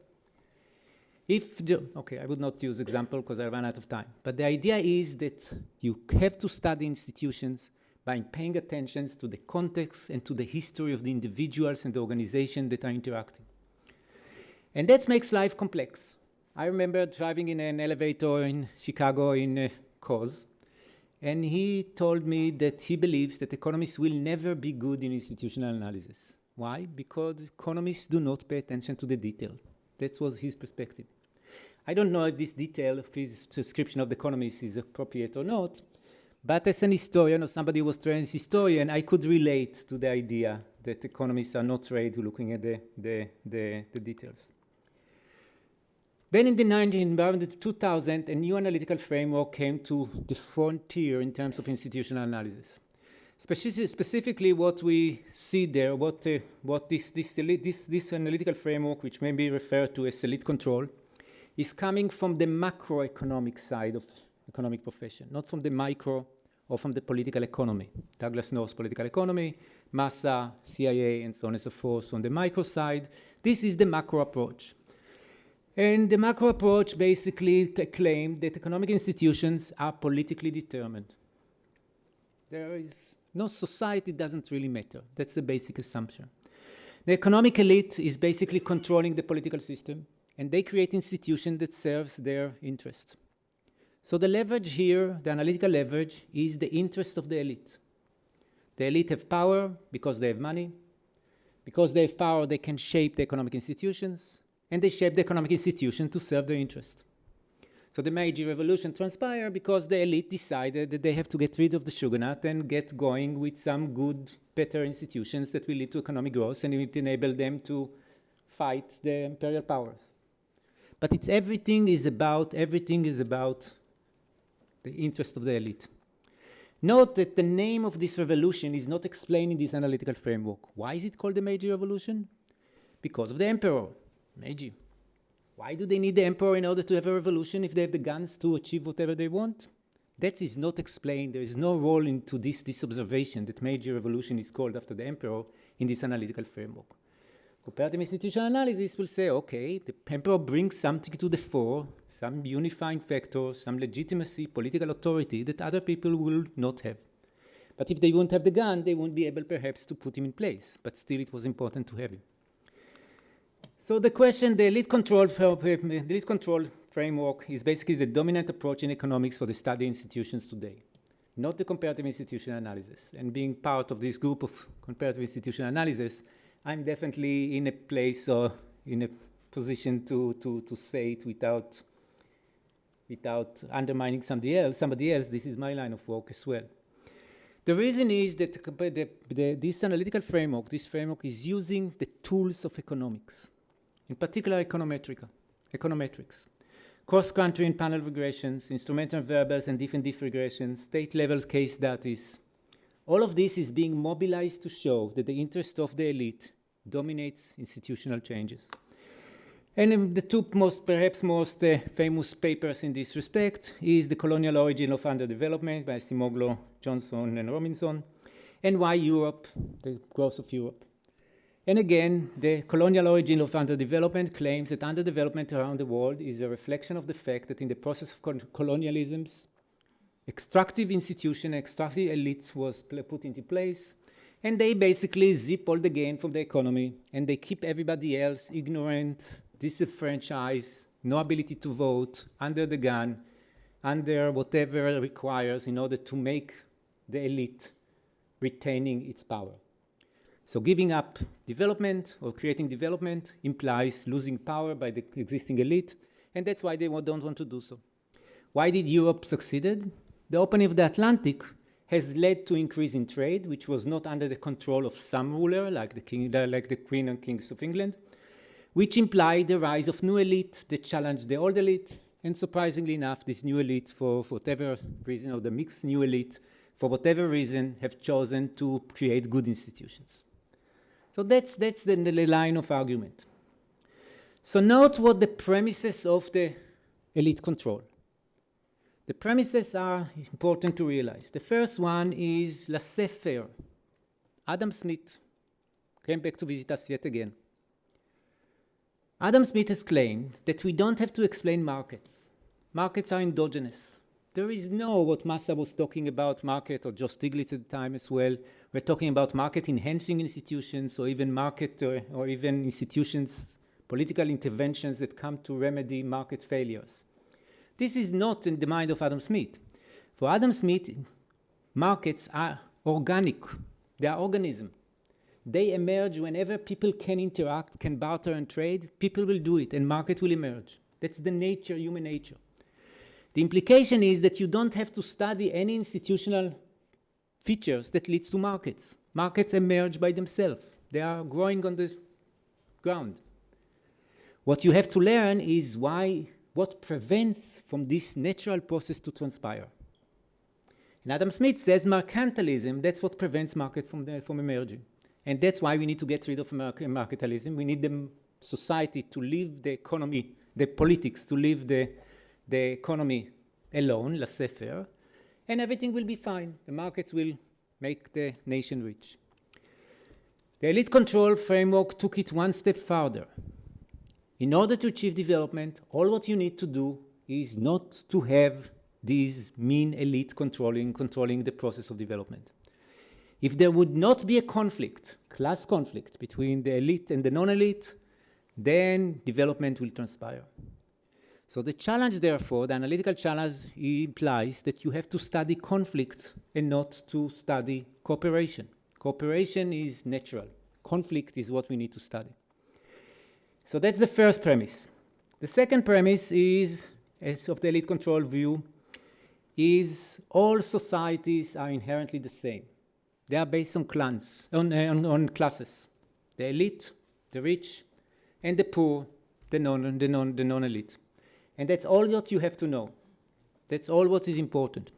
I would not use example because I ran out of time, but the idea is that you have to study institutions by paying attention to the context and to the history of the individuals and the organization that are interacting. And that makes life complex. I remember driving in an elevator in Chicago in Coz, and he told me that he believes that economists will never be good in institutional analysis. Why? Because economists do not pay attention to the detail. That was his perspective. I don't know if this detail of his description of the economists is appropriate or not, but as an historian or somebody who was trained as a historian, I could relate to the idea that economists are not trained to looking at the details. Then in around 2000, a new analytical framework came to the frontier in terms of institutional analysis. Specifically, what we see there, what this analytical framework, which may be referred to as elite control, is coming from the macroeconomic side of economic profession, not from the micro or from the political economy. Douglas North's political economy, Massa, CIA, and so on and so forth. On the micro side, this is the macro approach. And the macro approach basically claimed that economic institutions are politically determined. No society doesn't really matter. That's the basic assumption. The economic elite is basically controlling the political system, and they create institutions that serves their interest. So the leverage here, the analytical leverage, is the interest of the elite. The elite have power because they have money. Because they have power, they can shape the economic institutions, and they shape the economic institution to serve their interest. So the Meiji Revolution transpired because the elite decided that they have to get rid of the shogunate and get going with some good, better institutions that will lead to economic growth and it will enable them to fight the imperial powers. But everything is about the interest of the elite. Note that the name of this revolution is not explained in this analytical framework. Why is it called the Meiji Revolution? Because of the emperor, Meiji. Why do they need the emperor in order to have a revolution if they have the guns to achieve whatever they want? That is not explained. There is no role into this observation that Meiji Revolution is called after the emperor in this analytical framework. Comparative institutional analysis will say, okay, the emperor brings something to the fore, some unifying factor, some legitimacy, political authority that other people will not have. But if they won't have the gun, they won't be able perhaps to put him in place. But still it was important to have him. So the question, the elite control framework is basically the dominant approach in economics for the study institutions today, not the comparative institutional analysis. And being part of this group of comparative institutional analysis, I'm definitely in a place or in a position to say it without undermining somebody else. This is my line of work as well. The reason is that this analytical framework, is using the tools of economics, in particular econometrics, cross-country and panel regressions, instrumental variables and different regressions, state-level case studies. All of this is being mobilized to show that the interest of the elite dominates institutional changes. And the two perhaps most famous papers in this respect is The Colonial Origin of Underdevelopment by Simoglo, Johnson, and Robinson, and Why Europe, the Growth of Europe. And again, the colonial origin of underdevelopment claims that underdevelopment around the world is a reflection of the fact that in the process of colonialisms, extractive institution, extractive elites was put into place, and they basically zip all the gain from the economy, and they keep everybody else ignorant, disenfranchised, no ability to vote, under the gun, under whatever it requires in order to make the elite retaining its power. So giving up development or creating development implies losing power by the existing elite, and that's why they don't want to do so. Why did Europe succeed? The opening of the Atlantic has led to increase in trade, which was not under the control of some ruler, like the Queen and Kings of England, which implied the rise of new elite that challenged the old elite, and surprisingly enough, this new elite, for whatever reason, or the mixed new elite, for whatever reason, have chosen to create good institutions. So that's the line of argument. So note what the premises of the elite control. The premises are important to realize. The first one is laissez-faire. Adam Smith came back to visit us yet again. Adam Smith has claimed that we don't have to explain markets. Markets are endogenous. There is no, what Masa was talking about, market, or Joe Stiglitz at the time as well. We're talking about market-enhancing institutions, or even or even institutions, political interventions that come to remedy market failures. This is not in the mind of Adam Smith. For Adam Smith, markets are organic. They are organisms. They emerge whenever people can interact, can barter and trade. People will do it, and market will emerge. That's the nature, human nature. The implication is that you don't have to study any institutional features that leads to markets. Markets emerge by themselves. They are growing on the ground. What you have to learn is what prevents from this natural process to transpire. And Adam Smith says mercantilism, that's what prevents market from emerging. And that's why we need to get rid of mercantilism. We need the society to leave the economy, the politics, to leave the economy alone, laissez-faire, and everything will be fine. The markets will make the nation rich. The elite control framework took it one step further. In order to achieve development, all what you need to do is not to have these mean elite controlling the process of development. If there would not be a conflict, class conflict, between the elite and the non-elite, then development will transpire. So the challenge, therefore, the analytical challenge implies that you have to study conflict and not to study cooperation. Cooperation is natural. Conflict is what we need to study. So that's the first premise. The second premise is, as of the elite control view, is all societies are inherently the same. They are based on clans, on classes. The elite, the rich, and the poor, the non-elite. And that's all what you have to know. That's all what is important.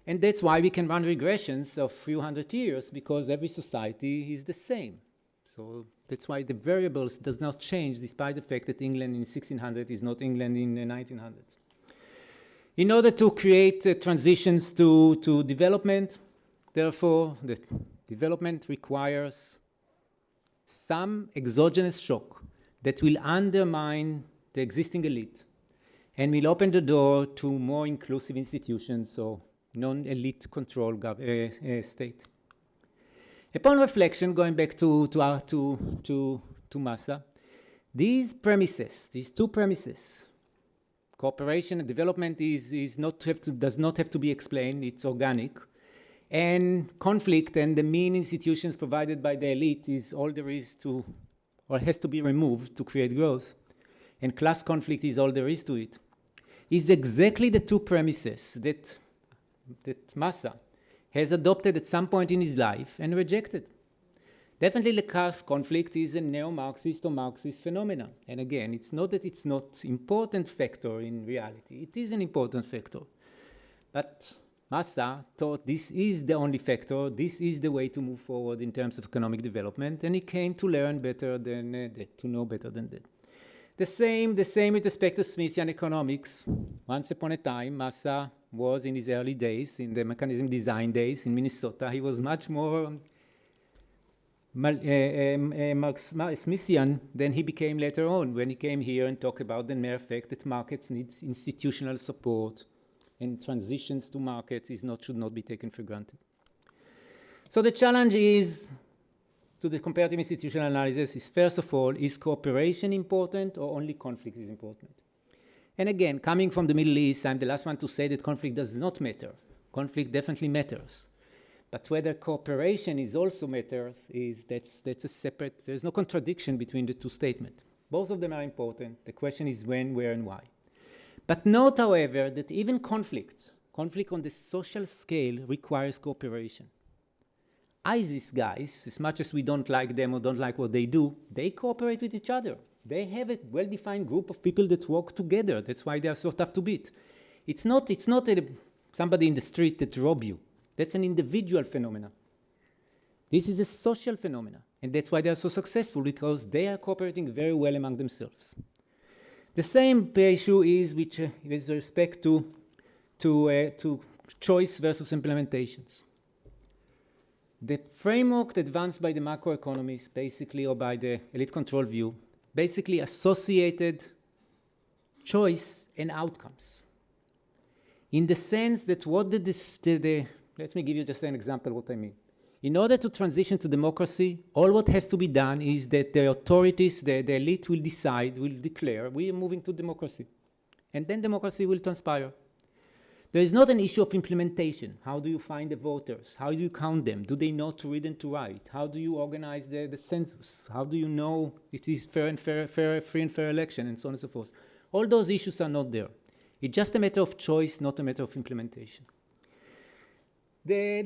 And that's why we can run regressions of a few hundred years, because every society is the same. So that's why the variables does not change, despite the fact that England in 1600 is not England in the 1900s. In order to create transitions to development, therefore, the development requires some exogenous shock that will undermine the existing elite and will open the door to more inclusive institutions or non-elite control state. Upon reflection, going back to Masa, these premises, these two premises, cooperation and development does not have to be explained, it's organic, and conflict and the mean institutions provided by the elite is all there is to, or has to be removed to create growth, and class conflict is all there is to it, is exactly the two premises that Masa has adopted at some point in his life and rejected. Definitely the class conflict is a neo-Marxist or Marxist phenomenon. And again, it's not that it's not an important factor in reality. It is an important factor. But Masa thought this is the only factor, this is the way to move forward in terms of economic development, and he came to learn better than that, to know better than that. The same with respect to Smithian economics. Once upon a time, Masa was in his early days, in the mechanism design days in Minnesota, he was much more Smithian than he became later on when he came here and talked about the mere fact that markets need institutional support and transitions to markets should not be taken for granted. So the challenge is to the comparative institutional analysis is, first of all, is cooperation important or only conflict is important? And again, coming from the Middle East, I'm the last one to say that conflict does not matter. Conflict definitely matters. But whether cooperation is also matters, that's a separate, there's no contradiction between the two statements. Both of them are important. The question is when, where, and why. But note, however, that even conflict on the social scale requires cooperation. ISIS guys, as much as we don't like them or don't like what they do, they cooperate with each other. They have a well-defined group of people that work together. That's why they are so tough to beat. It's not somebody in the street that robs you. That's an individual phenomenon. This is a social phenomenon. And that's why they are so successful, because they are cooperating very well among themselves. The same issue is with respect to choice versus implementations. The framework advanced by the macroeconomists, basically, or by the elite control view, basically associated choice and outcomes. In the sense that let me give you just an example of what I mean. In order to transition to democracy, all what has to be done is that the authorities, the elite will declare, we are moving to democracy. And then democracy will transpire. There is not an issue of implementation. How do you find the voters? How do you count them? Do they know to read and to write? How do you organize the census? How do you know it is free and fair election, and so on and so forth? All those issues are not there. It's just a matter of choice, not a matter of implementation. The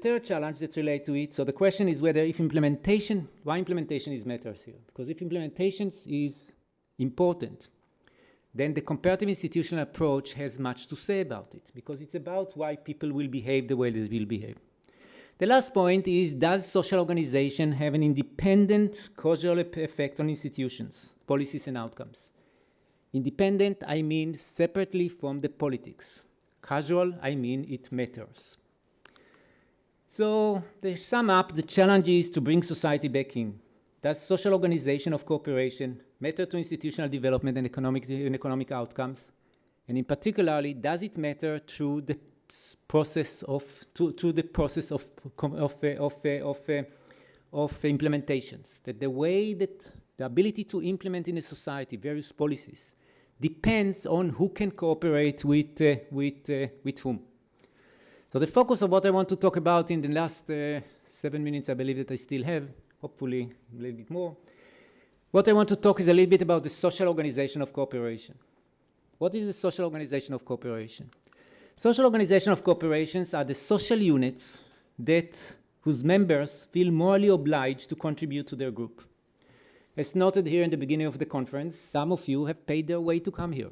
third challenge that's related to it, so the question is why implementation is matters here. Because if implementation is important, then the comparative institutional approach has much to say about it, because it's about why people will behave the way they will behave. The last point is, does social organization have an independent causal effect on institutions, policies, and outcomes? Independent, I mean separately from the politics. Casual, I mean it matters. So, to sum up, the challenge is to bring society back in. Does social organization of cooperation matter to institutional development and economic outcomes? And in particularly, does it matter through the process of implementations? That the way that the ability to implement in a society various policies depends on who can cooperate with whom. So the focus of what I want to talk about in the last 7 minutes, I believe that I still have, hopefully a little bit more. What I want to talk is a little bit about the social organization of cooperation. What is the social organization of cooperation? Social organization of corporations are the social units whose members feel morally obliged to contribute to their group. As noted here in the beginning of the conference, some of you have paid their way to come here.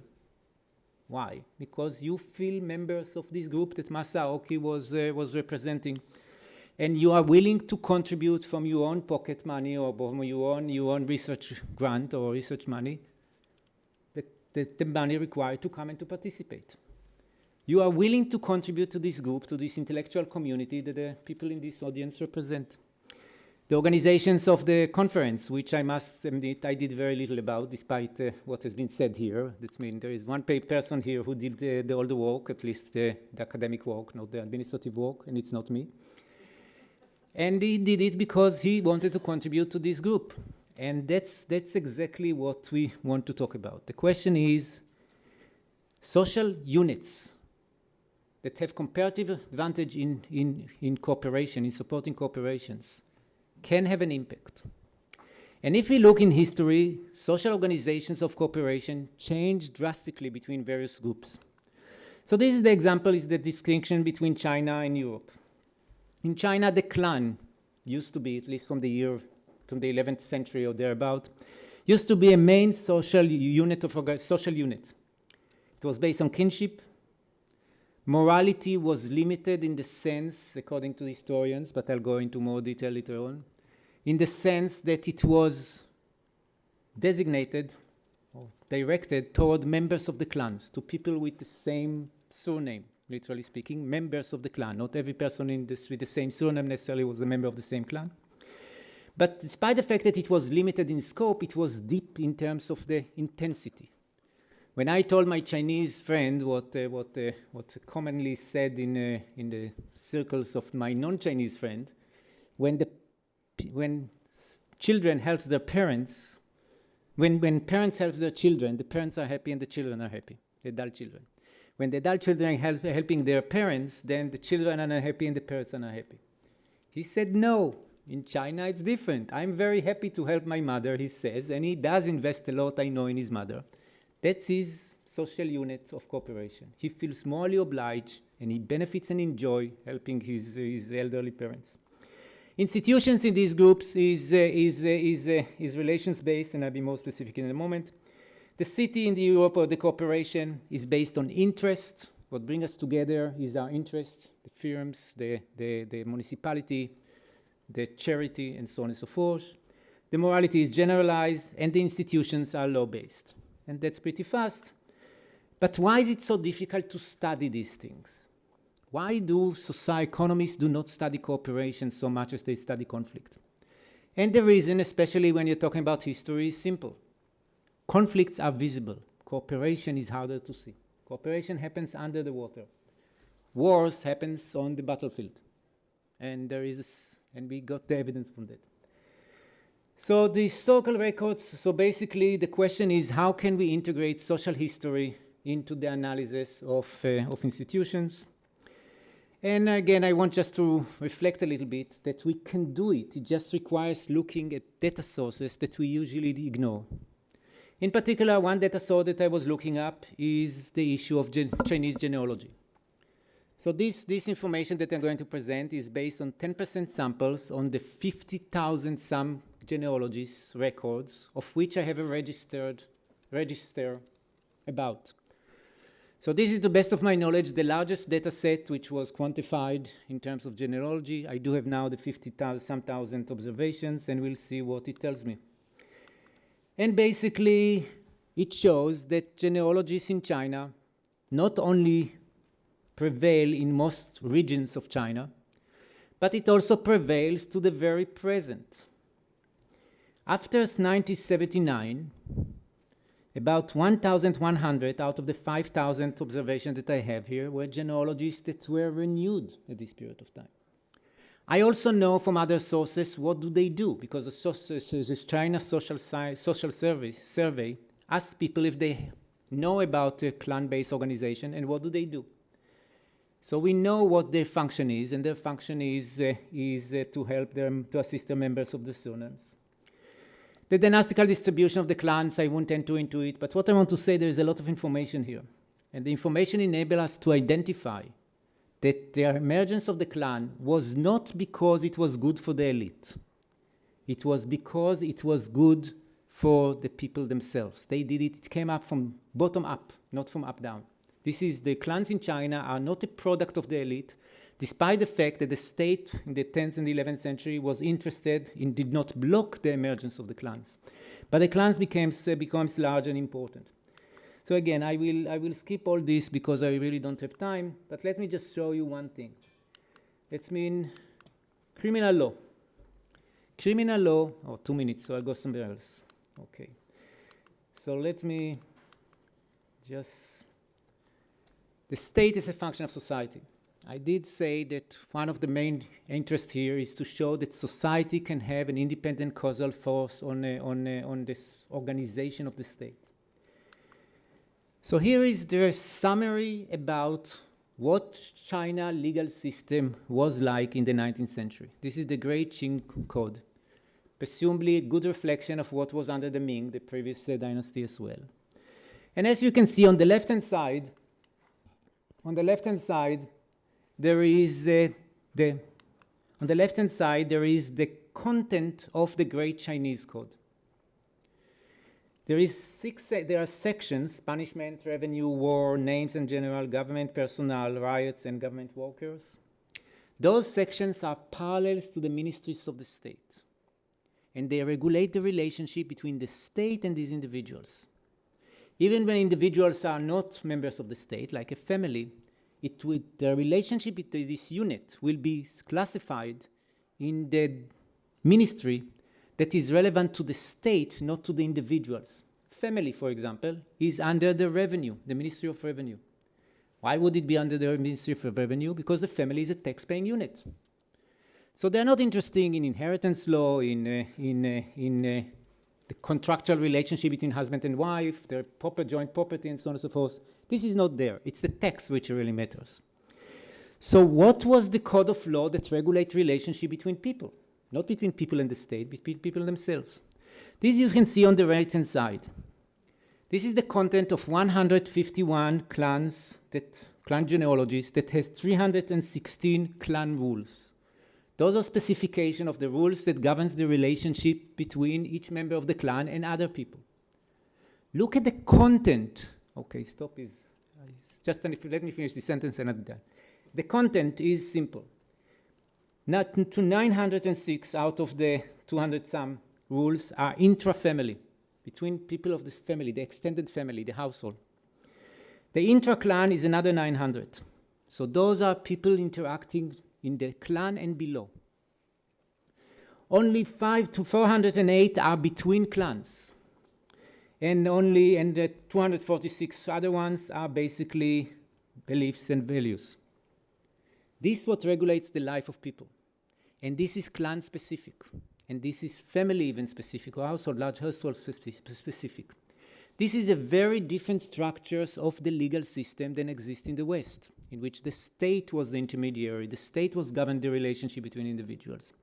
Why? Because you feel members of this group that Masahiko was representing, and you are willing to contribute from your own pocket money or from your own research grant or research money, the money required to come and to participate. You are willing to contribute to this group, to this intellectual community that the people in this audience represent. The organizations of the conference, which I must admit I did very little about, despite what has been said here. That means there is one person here who did all the work, at least the academic work, not the administrative work, and it's not me. And he did it because he wanted to contribute to this group. And that's exactly what we want to talk about. The question is, social units that have comparative advantage in cooperation, in supporting corporations, can have an impact. And if we look in history, social organizations of cooperation change drastically between various groups. So this is the example, is the distinction between China and Europe. In China, the clan used to be, at least from the 11th century or thereabout, used to be a main social unit. It was based on kinship. Morality was limited in the sense, according to historians, but I'll go into more detail later on, in the sense that it was designated or directed toward members of the clans, to people with the same surname, literally speaking, members of the clan. Not every person with the same surname necessarily was a member of the same clan. But despite the fact that it was limited in scope, it was deep in terms of the intensity. When I told my Chinese friend what commonly said in the circles of my non-Chinese friend, when children help their parents, when parents help their children, the parents are happy and the children are happy, the adult children. When the adult children are helping their parents, then the children are not happy and the parents are not happy. He said, no, in China it's different. I'm very happy to help my mother, he says, and he does invest a lot, I know, in his mother. That's his social unit of cooperation. He feels morally obliged and he benefits and enjoys helping his elderly parents. Institutions in these groups is relations-based, and I'll be more specific in a moment. The city in the Europe or the cooperation is based on interest. What brings us together is our interest, the firms, the municipality, the charity, and so on and so forth. The morality is generalized, and the institutions are law-based. And that's pretty fast. But why is it so difficult to study these things? Why do economists do not study cooperation so much as they study conflict? And the reason, especially when you're talking about history, is simple. Conflicts are visible. Cooperation is harder to see. Cooperation happens under the water. Wars happens on the battlefield. And we got the evidence from that. So the historical records, so basically the question is, how can we integrate social history into the analysis of institutions? And again, I want just to reflect a little bit that we can do it. It just requires looking at data sources that we usually ignore. In particular, one data source that I was looking up is the issue of Chinese genealogy. So this information that I'm going to present is based on 10% samples on the 50,000 some genealogies records, of which I have a register about. So this is, to the best of my knowledge, the largest data set which was quantified in terms of genealogy. I do have now the 50,000 observations, and we'll see what it tells me. And basically, it shows that genealogies in China not only prevail in most regions of China, but it also prevails to the very present. After 1979, about 1,100 out of the 5,000 observations that I have here were genealogies that were renewed at this period of time. I also know from other sources what do they do, because the China Social Survey asked people if they know about a clan-based organization, and what do they do? So we know what their function is, and their function is to help them, to assist the members of the surnames. The dynastical distribution of the clans, I won't enter into it, but what I want to say, there is a lot of information here. And the information enables us to identify that the emergence of the clan was not because it was good for the elite. It was because it was good for the people themselves. They did it, it came up from bottom up, not from up down. This is, the clans in China are not a product of the elite, despite the fact that the state in the 10th and 11th century was interested and did not block the emergence of the clans. But the clans becomes large and important. So again, I will skip all this because I really don't have time, but let me just show you one thing. Let's mean criminal law. Criminal law, 2 minutes, so I'll go somewhere else. Okay. So let me just, the state is a function of society. I did say that one of the main interests here is to show that society can have an independent causal force on this organization of the state. So here is the summary about what China legal system was like in the 19th century. This is the Great Qing Code, presumably a good reflection of what was under the Ming, the previous dynasty as well. And as you can see on the left-hand side, there is the content of the Great Chinese Code. There are sections: punishment, revenue, war, names and general, government personnel, riots, and government workers. Those sections are parallels to the ministries of the state, and they regulate the relationship between the state and these individuals. Even when individuals are not members of the state, like a family, the relationship between this unit will be classified in the ministry that is relevant to the state, not to the individuals. Family, for example, is under the revenue, the Ministry of Revenue. Why would it be under the Ministry of Revenue? Because the family is a tax-paying unit. So they're not interested in inheritance law, in the contractual relationship between husband and wife, their proper joint property, and so on and so forth. This is not there. It's the text which really matters. So what was the code of law that regulates relationship between people? Not between people and the state, between people themselves. This you can see on the right-hand side. This is the content of 151 clans, clan genealogies, that has 316 clan rules. Those are specifications of the rules that governs the relationship between each member of the clan and other people. Look at the content. Okay, stop is, let me finish the sentence and I'm done. The content is simple. Not to 906 out of the 200-some rules are intra-family, between people of the family, the extended family, the household. The intra-clan is another 900. So those are people interacting in the clan and below. Only 5 to 408 are between clans. And the 246 other ones are basically beliefs and values. This is what regulates the life of people. And this is clan specific. And this is family even specific, or household, large household specific. This is a very different structures of the legal system than exist in the West, in which the state was the intermediary. The state was governed the relationship between individuals.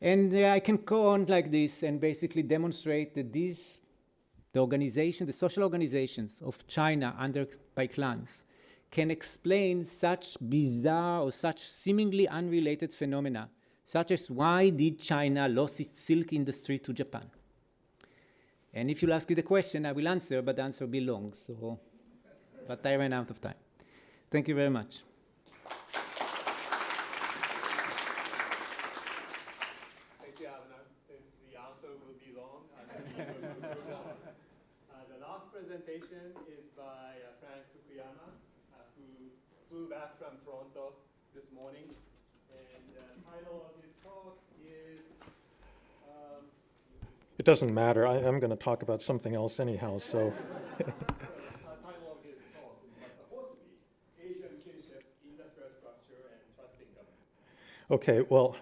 And I can go on like this and basically demonstrate that the social organizations of China by clans can explain such bizarre or such seemingly unrelated phenomena, such as why did China lose its silk industry to Japan? And if you'll ask me the question, I will answer, but the answer will be long, but I ran out of time. Thank you very much. Thank you, Avner. Since the answer will be long, the last presentation is by Frank Fukuyama, who flew back from Toronto this morning. And the title of his talk is... it doesn't matter. I'm going to talk about something else anyhow, so... The title of his talk was supposed to be Asian Kinship, Industrial Structure, and Trusting Government. Okay, well,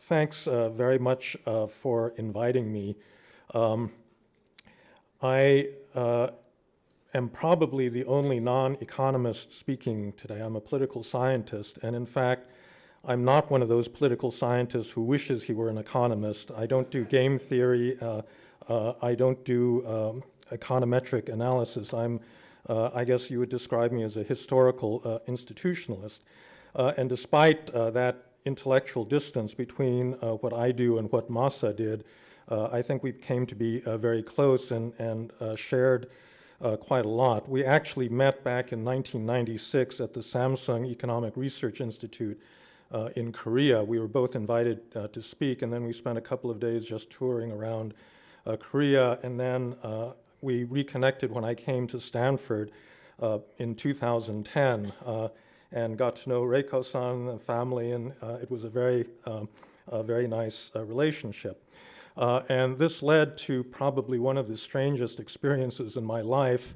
thanks very much for inviting me. I am probably the only non-economist speaking today. I'm a political scientist, and in fact, I'm not one of those political scientists who wishes he were an economist. I don't do game theory. I don't do econometric analysis. I guess you would describe me as a historical institutionalist. And despite that intellectual distance between what I do and what Masa did, I think we came to be very close and shared quite a lot. We actually met back in 1996 at the Samsung Economic Research Institute in Korea. We were both invited to speak, and then we spent a couple of days just touring around Korea, and then we reconnected when I came to Stanford in 2010 and got to know Reiko-san, the family, and it was a very nice relationship. And this led to probably one of the strangest experiences in my life,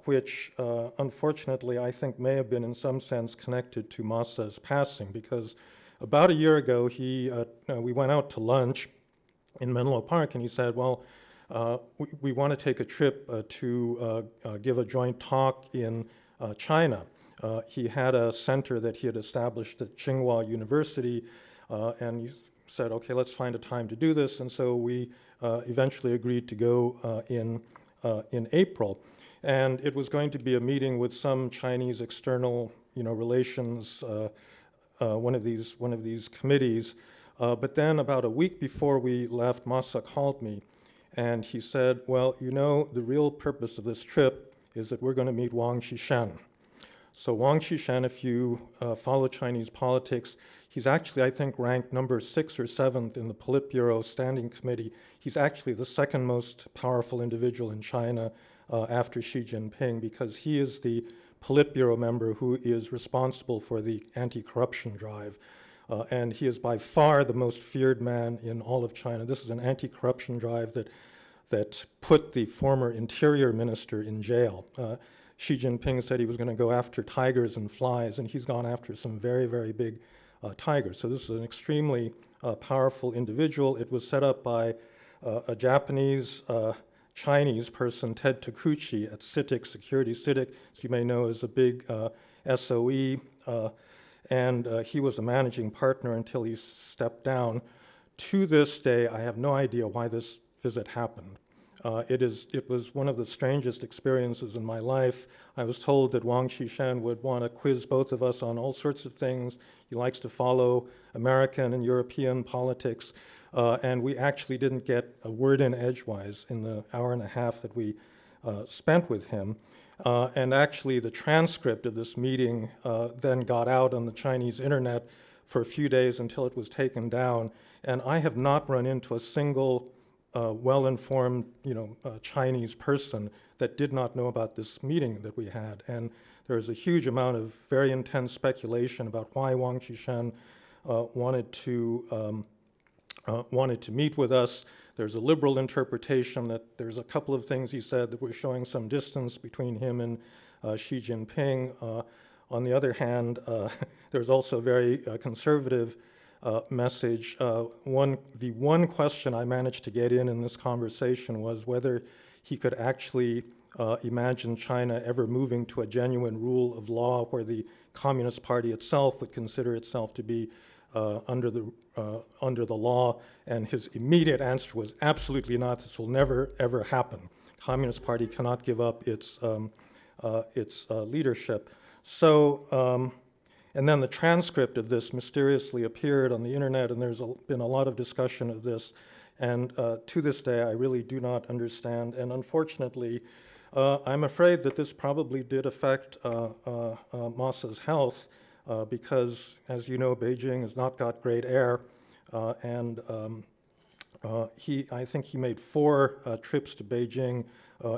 which unfortunately I think may have been in some sense connected to Masa's passing, because about a year ago we went out to lunch in Menlo Park, and he said, well, we want to take a trip to give a joint talk in China. He had a center that he had established at Tsinghua University, and he said, okay, let's find a time to do this. And so we eventually agreed to go in April. And it was going to be a meeting with some Chinese external, relations, one of these committees. But then about a week before we left, Masa called me, and he said, well, the real purpose of this trip is that we're going to meet Wang Qishan. So Wang Qishan, if you follow Chinese politics, he's actually, I think, ranked number 6 or 7th in the Politburo Standing Committee. He's actually the second most powerful individual in China after Xi Jinping, because he is the Politburo member who is responsible for the anti-corruption drive. And he is by far the most feared man in all of China. This is an anti-corruption drive that put the former interior minister in jail. Xi Jinping said he was going to go after tigers and flies, and he's gone after some very, very big tigers. So this is an extremely powerful individual. It was set up by a Japanese Chinese person, Ted Takuchi, at CITIC Security. CITIC, as you may know, is a big SOE, and he was a managing partner until he stepped down. To this day, I have no idea why this visit happened. It was one of the strangest experiences in my life. I was told that Wang Qishan would want to quiz both of us on all sorts of things. He likes to follow American and European politics, and we actually didn't get a word in edgewise in the hour and a half that we spent with him. And actually, the transcript of this meeting then got out on the Chinese internet for a few days until it was taken down. And I have not run into a single well-informed, Chinese person that did not know about this meeting that we had. And there is a huge amount of very intense speculation about why Wang Qishan wanted to meet with us. There's a liberal interpretation that there's a couple of things he said that were showing some distance between him and Xi Jinping. On the other hand, there's also a very conservative message. The one question I managed to get in this conversation was whether he could actually imagine China ever moving to a genuine rule of law where the Communist Party itself would consider itself to be under the law, and his immediate answer was absolutely not. This will never ever happen. Communist Party cannot give up its leadership. So, and then the transcript of this mysteriously appeared on the internet, and there's been a lot of discussion of this. And to this day, I really do not understand. And unfortunately, I'm afraid that this probably did affect Masa's health. Because, as you know, Beijing has not got great air, and I think he made 4 trips to Beijing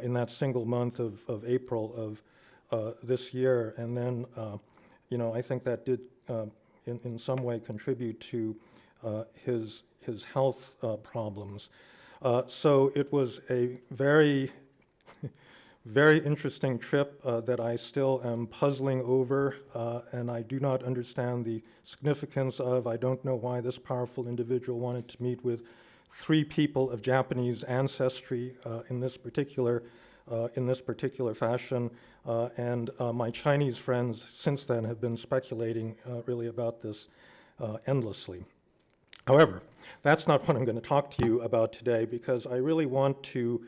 in that single month of April of this year, and then, I think that did in some way contribute to his health problems. So it was a very very interesting trip that I still am puzzling over, and I do not understand the significance of. I don't know why this powerful individual wanted to meet with 3 people of Japanese ancestry in this particular in this particular fashion, and my Chinese friends since then have been speculating really about this endlessly. However, that's not what I'm going to talk to you about today, because I really want to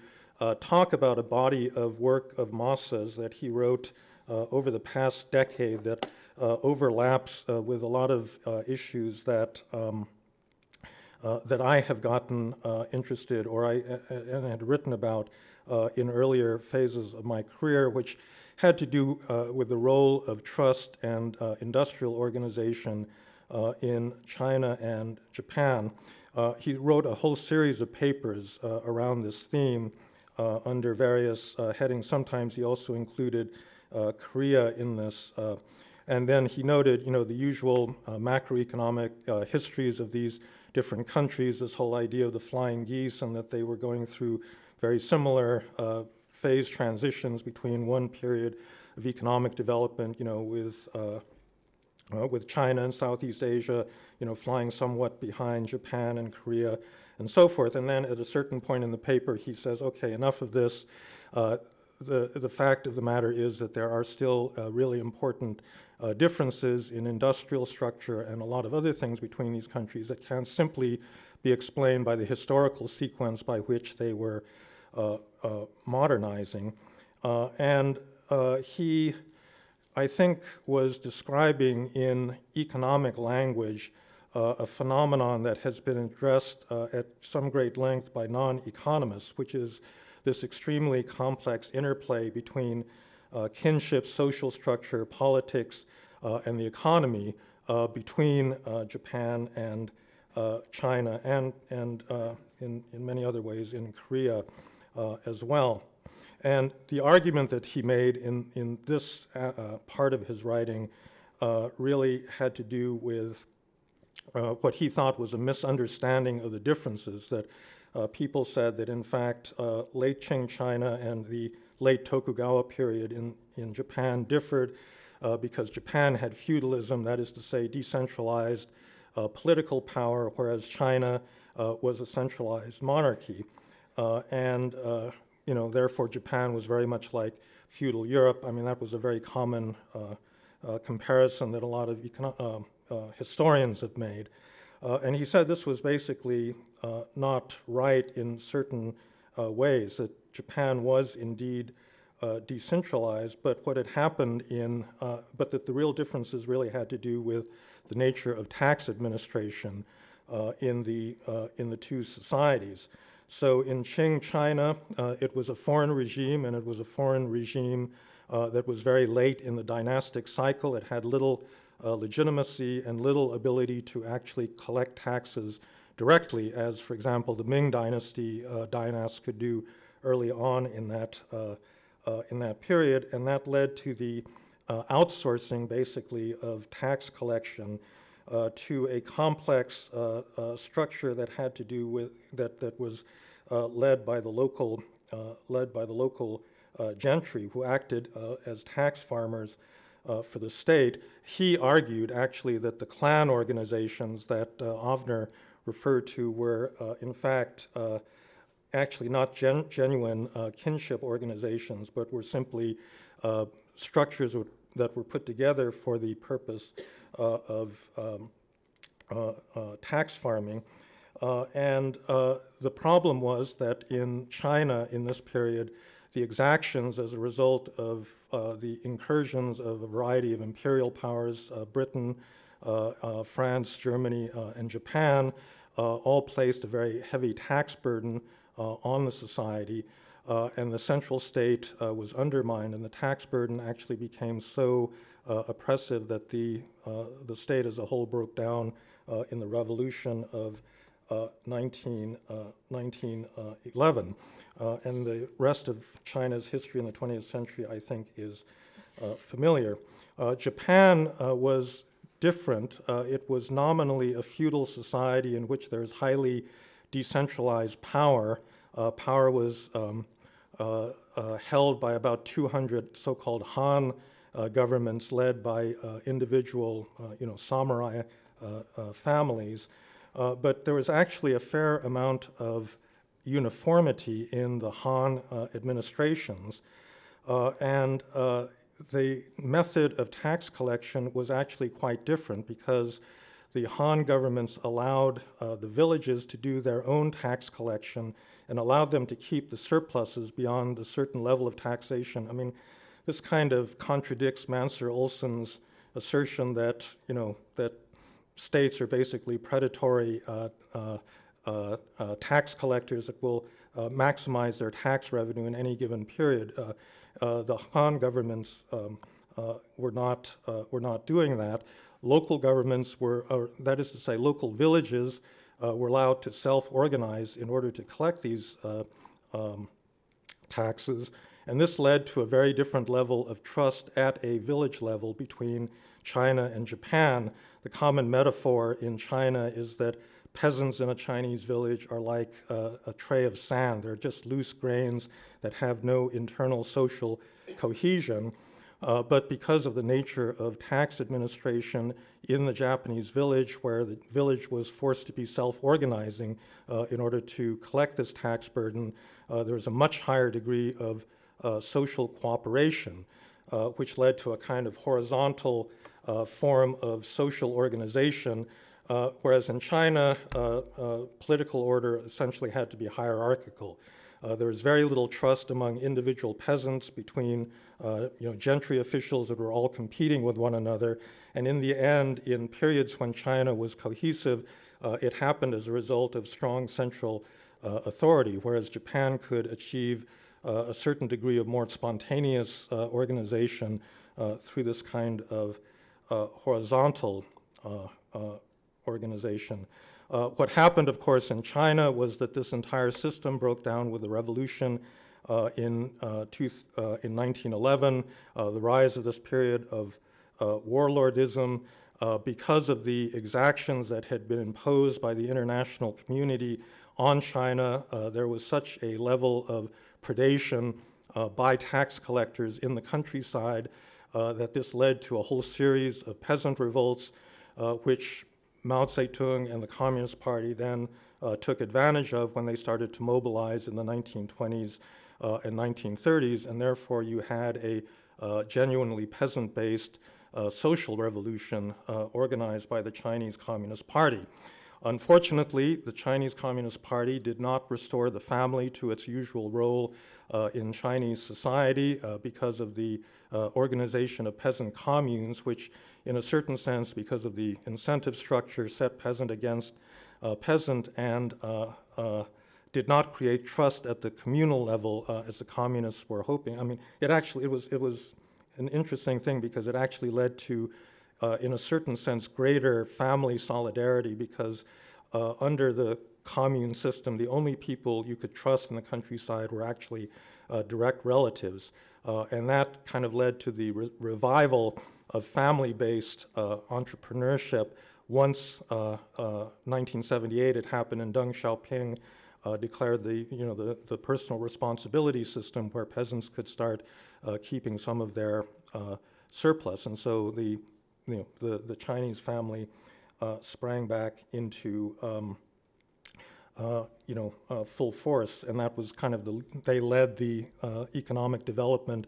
talk about a body of work of Masa's that he wrote over the past decade that overlaps with a lot of issues that that I have gotten interested or and had written about in earlier phases of my career, which had to do with the role of trust and industrial organization in China and Japan. He wrote a whole series of papers around this theme under various headings. Sometimes he also included Korea in this. And then he noted, the usual macroeconomic histories of these different countries, this whole idea of the flying geese, and that they were going through very similar phase transitions between one period of economic development, with China and Southeast Asia, flying somewhat behind Japan and Korea and so forth. And then at a certain point in the paper, he says, okay, enough of this. The fact of the matter is that there are still really important differences in industrial structure and a lot of other things between these countries that can't simply be explained by the historical sequence by which they were modernizing. He, I think, was describing in economic language a phenomenon that has been addressed at some great length by non-economists, which is this extremely complex interplay between kinship, social structure, politics, and the economy between Japan and China, and in many other ways in Korea as well. And the argument that he made in this part of his writing really had to do with what he thought was a misunderstanding of the differences, that people said that in fact late Qing China and the late Tokugawa period in Japan differed because Japan had feudalism, that is to say decentralized political power, whereas China was a centralized monarchy. Therefore Japan was very much like feudal Europe. I mean, that was a very common comparison that a lot of historians have made. And he said this was basically not right in certain ways, that Japan was indeed decentralized, but what had happened but that the real differences really had to do with the nature of tax administration in the two societies. So in Qing China, it was a foreign regime, and it was a foreign regime that was very late in the dynastic cycle. It had little legitimacy and little ability to actually collect taxes directly, as, for example, the Ming Dynasty dynasts could do early on in that period, and that led to the outsourcing, basically, of tax collection to a complex structure that had to do with that was led by the local gentry, who acted as tax farmers for the state. He argued actually that the clan organizations that Avner referred to were in fact actually not genuine kinship organizations, but were simply structures that were put together for the purpose of tax farming. The problem was that in China in this period, the exactions as a result of the incursions of a variety of imperial powers, Britain, France, Germany, and Japan, all placed a very heavy tax burden on the society, and the central state was undermined, and the tax burden actually became so oppressive that the state as a whole broke down in the revolution of 1911. And the rest of China's history in the 20th century, I think, is familiar. Japan was different. It was nominally a feudal society in which there's highly decentralized power. Power was held by about 200 so-called Han governments led by individual, samurai families. But there was actually a fair amount of uniformity in the Han administrations, and the method of tax collection was actually quite different because the Han governments allowed the villages to do their own tax collection and allowed them to keep the surpluses beyond a certain level of taxation. I mean, this kind of contradicts Mansur Olson's assertion that, that states are basically predatory tax collectors that will maximize their tax revenue in any given period. The Han governments were not doing that. Local governments were, that is to say, local villages were allowed to self-organize in order to collect these taxes, and this led to a very different level of trust at a village level between China and Japan. The common metaphor in China is that peasants in a Chinese village are like a tray of sand. They're just loose grains that have no internal social cohesion. But because of the nature of tax administration in the Japanese village, where the village was forced to be self-organizing in order to collect this tax burden, there was a much higher degree of social cooperation, which led to a kind of horizontal form of social organization, whereas in China, political order essentially had to be hierarchical. There was very little trust among individual peasants between gentry officials that were all competing with one another. And in the end, in periods when China was cohesive, it happened as a result of strong central authority, whereas Japan could achieve a certain degree of more spontaneous organization through this kind of horizontal organization. What happened, of course, in China was that this entire system broke down with the revolution in 1911, the rise of this period of warlordism. Because of the exactions that had been imposed by the international community on China, there was such a level of predation by tax collectors in the countryside that this led to a whole series of peasant revolts, which Mao Zedong and the Communist Party then took advantage of when they started to mobilize in the 1920s and 1930s, and therefore you had a genuinely peasant-based social revolution organized by the Chinese Communist Party. Unfortunately, the Chinese Communist Party did not restore the family to its usual role in Chinese society because of the organization of peasant communes, which in a certain sense, because of the incentive structure, set peasant against peasant and did not create trust at the communal level as the communists were hoping. I mean, it was an interesting thing because it actually led to, in a certain sense, greater family solidarity because under the commune system, the only people you could trust in the countryside were actually direct relatives. And that kind of led to the revival of family-based entrepreneurship. Once 1978 it happened and Deng Xiaoping declared the personal responsibility system where peasants could start keeping some of their surplus. And so the Chinese family sprang back into full force, and that was kind of they led the economic development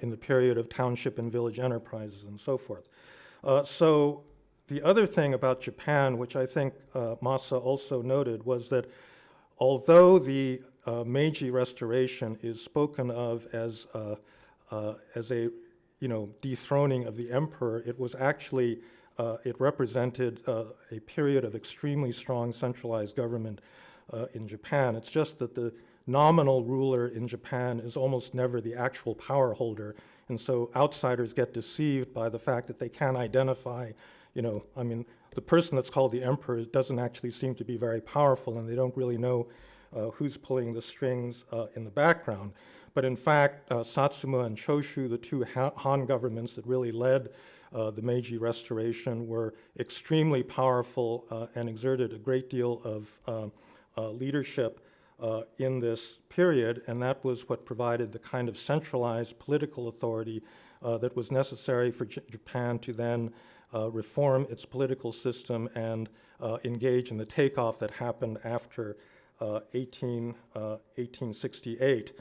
in the period of township and village enterprises and so forth. So the other thing about Japan, which I think Masa also noted, was that although the Meiji Restoration is spoken of as a dethroning of the emperor, it was actually it represented a period of extremely strong centralized government in Japan. It's just that the nominal ruler in Japan is almost never the actual power holder, and so outsiders get deceived by the fact that they can't identify, the person that's called the emperor doesn't actually seem to be very powerful, and they don't really know who's pulling the strings in the background. But in fact, Satsuma and Choshu, the two Han governments that really led the Meiji Restoration, were extremely powerful and exerted a great deal of leadership in this period, and that was what provided the kind of centralized political authority that was necessary for Japan to then reform its political system and engage in the takeoff that happened after 1868.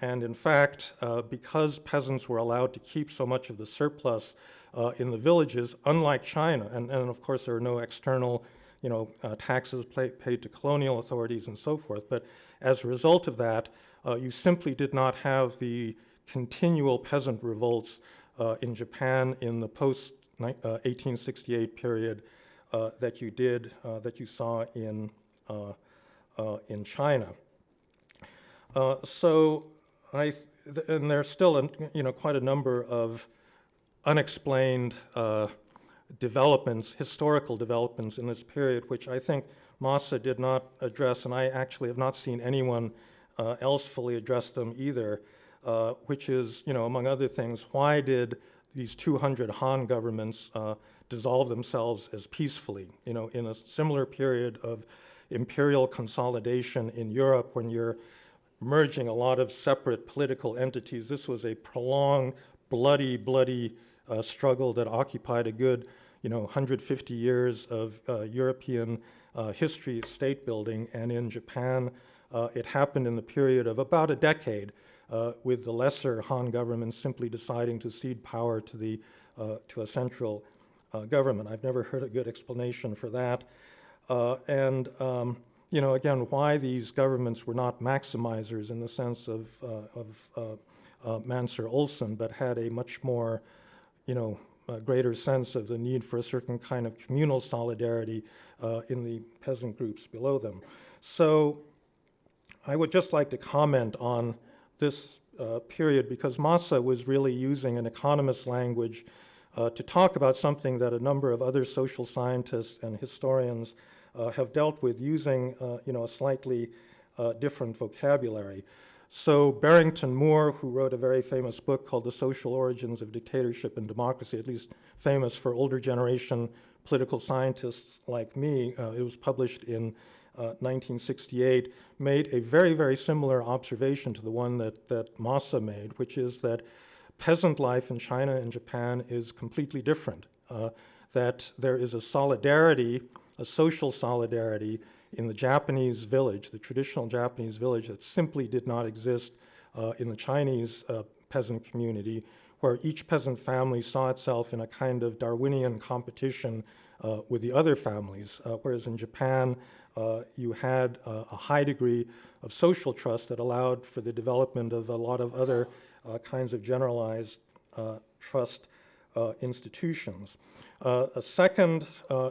And in fact, because peasants were allowed to keep so much of the surplus in the villages, unlike China, and of course there are no external taxes paid to colonial authorities and so forth, but as a result of that, you simply did not have the continual peasant revolts in Japan in the post-1868 period that you saw in China. And there's still quite a number of unexplained developments, historical developments in this period, which I think Masa did not address, and I actually have not seen anyone else fully address them either, which is, among other things, why did these 200 Han governments dissolve themselves as peacefully? In a similar period of imperial consolidation in Europe, when you're merging a lot of separate political entities, this was a prolonged, bloody struggle that occupied a good 150 years of European history, state building, and in Japan it happened in the period of about a decade, with the lesser Han government simply deciding to cede power to a central government. I've never heard a good explanation for that. Again, why these governments were not maximizers in the sense of Mansur Olson, but had a much more, greater sense of the need for a certain kind of communal solidarity in the peasant groups below them. So I would just like to comment on this period, because Masa was really using an economist language to talk about something that a number of other social scientists and historians have dealt with using a slightly different vocabulary. So Barrington Moore, who wrote a very famous book called The Social Origins of Dictatorship and Democracy, at least famous for older generation political scientists like me, it was published in 1968, made a very, very similar observation to the one that Masa made, which is that peasant life in China and Japan is completely different, that there is a solidarity, a social solidarity in the Japanese village, the traditional Japanese village, that simply did not exist in the Chinese peasant community, where each peasant family saw itself in a kind of Darwinian competition with the other families, whereas in Japan you had a high degree of social trust that allowed for the development of a lot of other kinds of generalized trust institutions. A second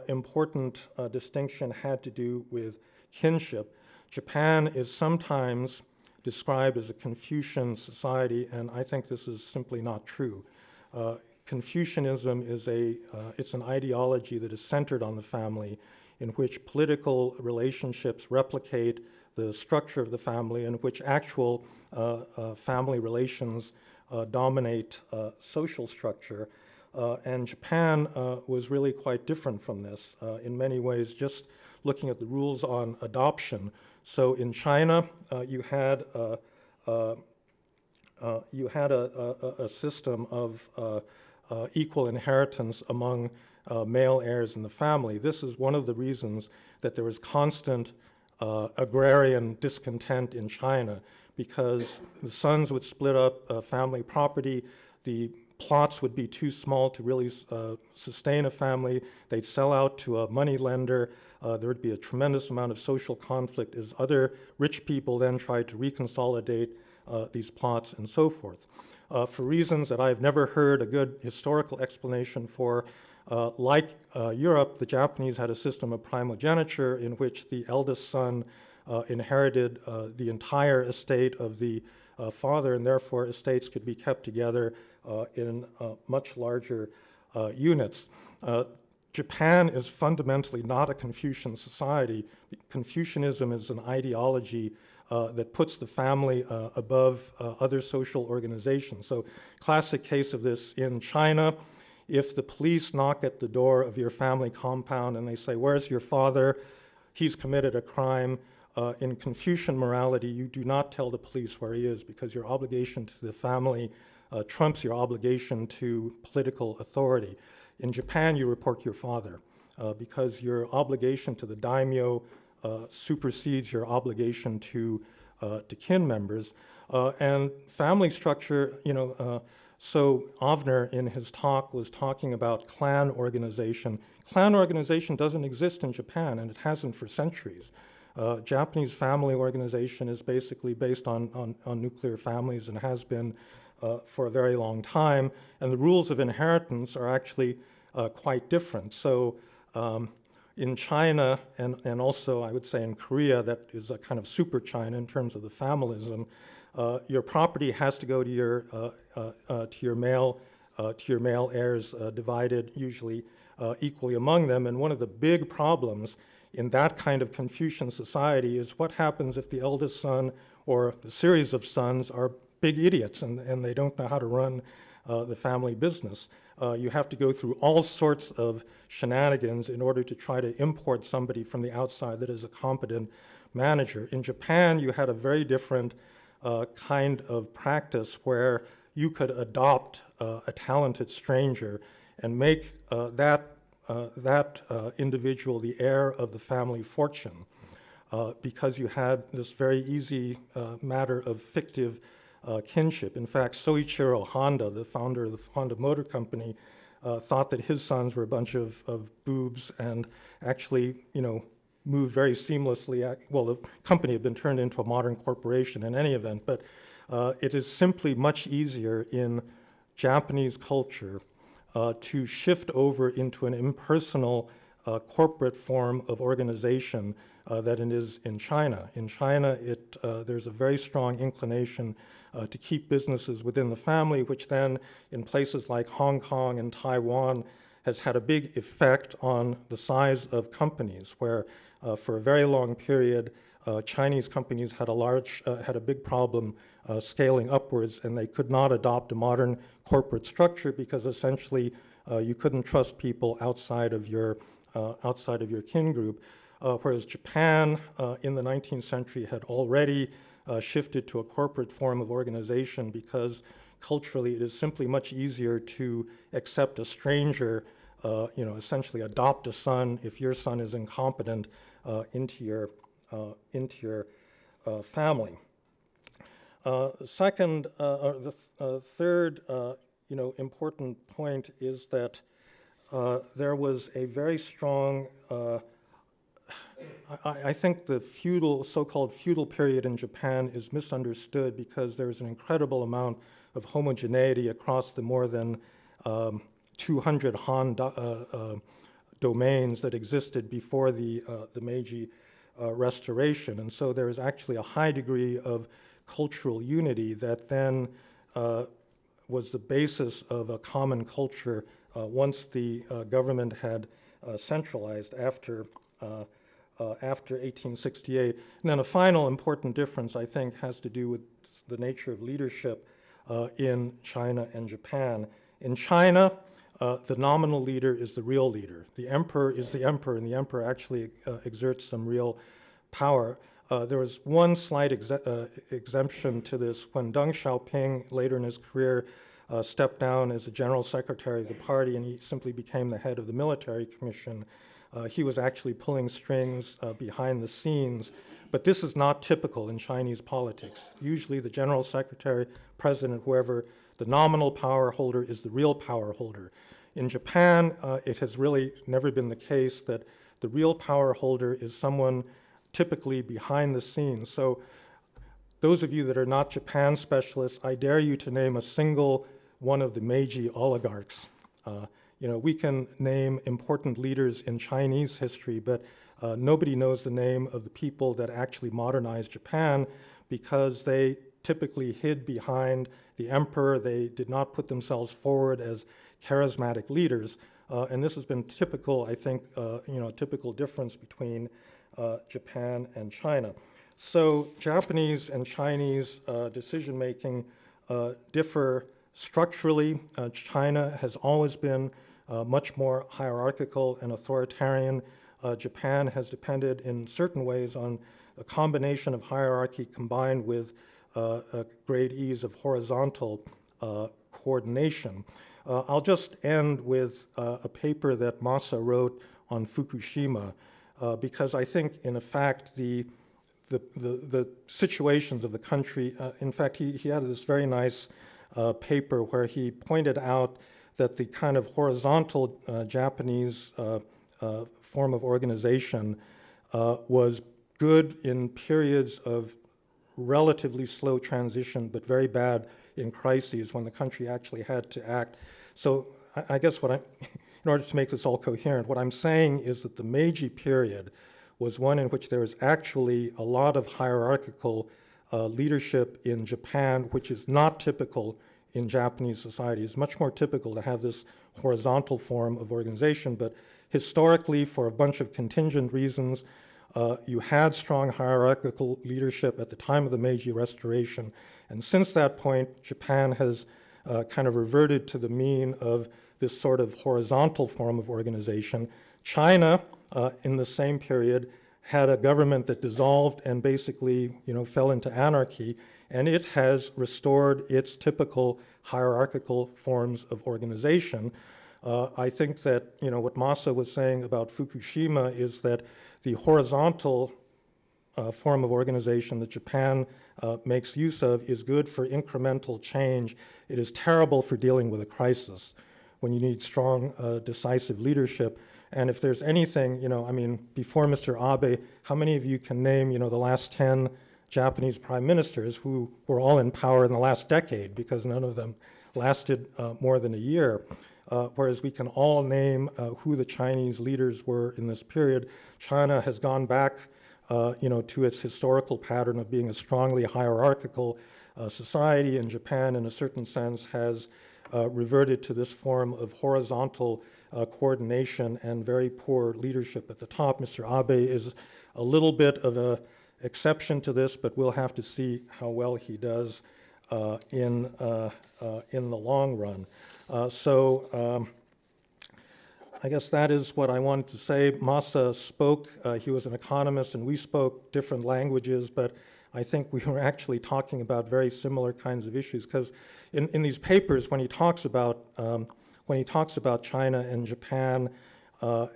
important distinction had to do with kinship. Japan is sometimes described as a Confucian society, and I think this is simply not true. Confucianism is it's an ideology that is centered on the family, in which political relationships replicate the structure of the family, in which actual family relations dominate social structure. And Japan was really quite different from this in many ways, just looking at the rules on adoption. So in China, you had a system of equal inheritance among male heirs in the family. This is one of the reasons that there was constant agrarian discontent in China, because the sons would split up family property, the plots would be too small to really sustain a family, they'd sell out to a money lender, there would be a tremendous amount of social conflict as other rich people then tried to reconsolidate these plots and so forth. For reasons that I've never heard a good historical explanation for, like Europe, the Japanese had a system of primogeniture in which the eldest son inherited the entire estate of the father, and therefore estates could be kept together in much larger units. Japan is fundamentally not a Confucian society. Confucianism is an ideology that puts the family above other social organizations. So, classic case of this in China: if the police knock at the door of your family compound and they say, "Where's your father? He's committed a crime." In Confucian morality, you do not tell the police where he is, because your obligation to the family trumps your obligation to political authority. In Japan, you report your father, because your obligation to the daimyo supersedes your obligation to kin members. And family structure, so Avner in his talk was talking about clan organization. Clan organization doesn't exist in Japan, and it hasn't for centuries. Japanese family organization is basically based on nuclear families and has been for a very long time, and the rules of inheritance are actually quite different. So in China, and also I would say in Korea, that is a kind of super China in terms of the familism, your property has to go to your male heirs, divided usually equally among them. And one of the big problems in that kind of Confucian society is what happens if the eldest son or the series of sons are big idiots and they don't know how to run the family business. You have to go through all sorts of shenanigans in order to try to import somebody from the outside that is a competent manager. In Japan, you had a very different kind of practice where you could adopt a talented stranger and make that individual the heir of the family fortune, because you had this very easy matter of fictive kinship. In fact, Soichiro Honda, the founder of the Honda Motor Company, thought that his sons were a bunch of boobs and actually, moved very seamlessly. Well, the company had been turned into a modern corporation in any event, but it is simply much easier in Japanese culture to shift over into an impersonal corporate form of organization than it is in China. In China, there's a very strong inclination to keep businesses within the family, which then in places like Hong Kong and Taiwan has had a big effect on the size of companies, where for a very long period, Chinese companies had a big problem scaling upwards, and they could not adopt a modern corporate structure because essentially you couldn't trust people outside of your kin group. Whereas Japan in the 19th century had already shifted to a corporate form of organization because culturally it is simply much easier to accept a stranger, essentially adopt a son if your son is incompetent into your family. Second, or the third, important point is that there was a very strong. I think the so-called feudal period in Japan is misunderstood because there's an incredible amount of homogeneity across the more than 200 Han domains that existed before the Meiji Restoration. And so there is actually a high degree of cultural unity that then was the basis of a common culture once the government had centralized after 1868. And then a final important difference, I think, has to do with the nature of leadership in China and Japan. In China, the nominal leader is the real leader. The emperor is the emperor, and the emperor actually exerts some real power. There was one slight exemption to this. When Deng Xiaoping, later in his career, stepped down as the general secretary of the party and he simply became the head of the military commission, he was actually pulling strings behind the scenes. But this is not typical in Chinese politics. Usually the general secretary, president, whoever, the nominal power holder is the real power holder. In Japan, it has really never been the case that the real power holder is someone typically behind the scenes. So those of you that are not Japan specialists, I dare you to name a single one of the Meiji oligarchs. We can name important leaders in Chinese history, but nobody knows the name of the people that actually modernized Japan because they typically hid behind the emperor. They did not put themselves forward as charismatic leaders. And this has been typical, I think, typical difference between Japan and China. So Japanese and Chinese decision-making differ structurally. China has always been much more hierarchical and authoritarian. Japan has depended in certain ways on a combination of hierarchy combined with a great ease of horizontal coordination. I'll just end with a paper that Masa wrote on Fukushima. because I think, in fact, the situations of the country, in fact, he had this very nice paper where he pointed out that the kind of horizontal Japanese form of organization was good in periods of relatively slow transition, but very bad in crises when the country actually had to act. So I guess in order to make this all coherent, what I'm saying is that the Meiji period was one in which there was actually a lot of hierarchical leadership in Japan, which is not typical in Japanese society. It's much more typical to have this horizontal form of organization, but historically, for a bunch of contingent reasons, you had strong hierarchical leadership at the time of the Meiji Restoration. And since that point, Japan has kind of reverted to the mean of this sort of horizontal form of organization. China, in the same period, had a government that dissolved and basically, fell into anarchy, and it has restored its typical hierarchical forms of organization. I think that, what Masa was saying about Fukushima is that the horizontal form of organization that Japan makes use of is good for incremental change. It is terrible for dealing with a crisis when you need strong, decisive leadership. And if there's anything, before Mr. Abe, how many of you can name, the last 10 Japanese prime ministers who were all in power in the last decade, because none of them lasted more than a year? Whereas we can all name who the Chinese leaders were in this period. China has gone back, to its historical pattern of being a strongly hierarchical society, and Japan, in a certain sense, has reverted to this form of horizontal coordination and very poor leadership at the top. Mr. Abe is a little bit of an exception to this, but we'll have to see how well he does in the long run. I guess that is what I wanted to say. Masa spoke, he was an economist, and we spoke different languages, but I think we were actually talking about very similar kinds of issues, because in these papers, when he talks about China and Japan,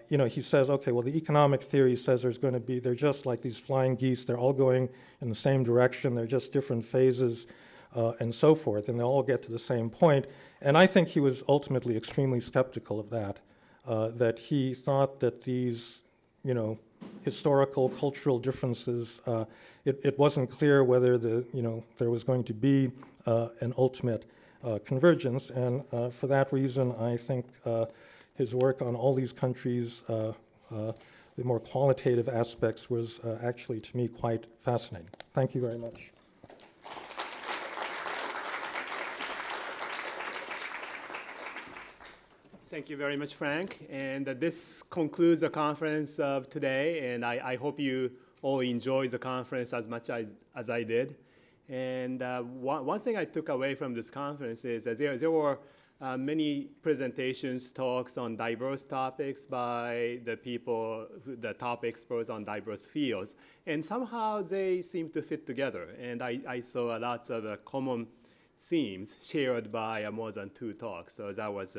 he says, okay, well, the economic theory says they're just like these flying geese. They're all going in the same direction. They're just different phases and so forth, and they'll all get to the same point. And I think he was ultimately extremely skeptical of that, that he thought that these, historical, cultural differences, it wasn't clear whether there was going to be an ultimate convergence. And for that reason, I think his work on all these countries, the more qualitative aspects, was actually, to me, quite fascinating. Thank you very much. Thank you very much, Frank. And this concludes the conference of today. And I hope you all enjoyed the conference as much as I did. And one thing I took away from this conference is that there were many presentations, talks on diverse topics by the top experts on diverse fields. And somehow they seem to fit together. And I saw lots of common themes shared by more than 2 talks. So that was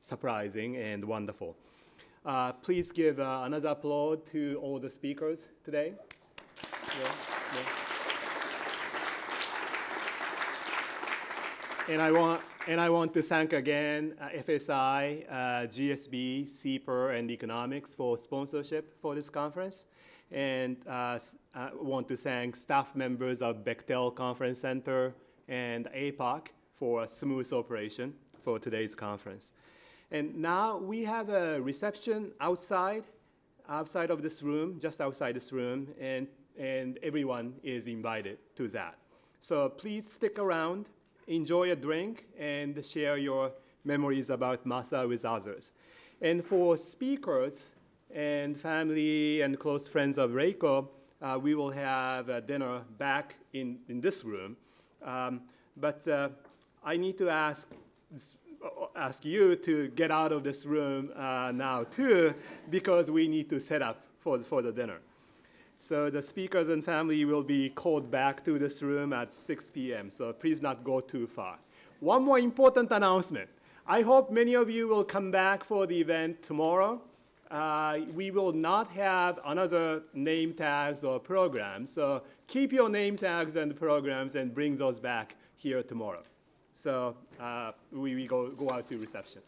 surprising and wonderful. Please give another applause to all the speakers today. Yeah. And I want to thank again FSI, GSB, CPER, and Economics for sponsorship for this conference. And I want to thank staff members of Bechtel Conference Center and APAC for a smooth operation for today's conference. And now we have a reception outside of this room, just outside this room, and everyone is invited to that. So please stick around, enjoy a drink, and share your memories about Masa with others. And for speakers and family and close friends of Reiko, we will have a dinner back in this room. But I need to ask you to get out of this room now too, because we need to set up for the dinner. So the speakers and family will be called back to this room at 6 p.m. So please not go too far. One more important announcement. I hope many of you will come back for the event tomorrow. we will not have another name tags or programs. So keep your name tags and programs and bring those back here tomorrow. So we go out to reception.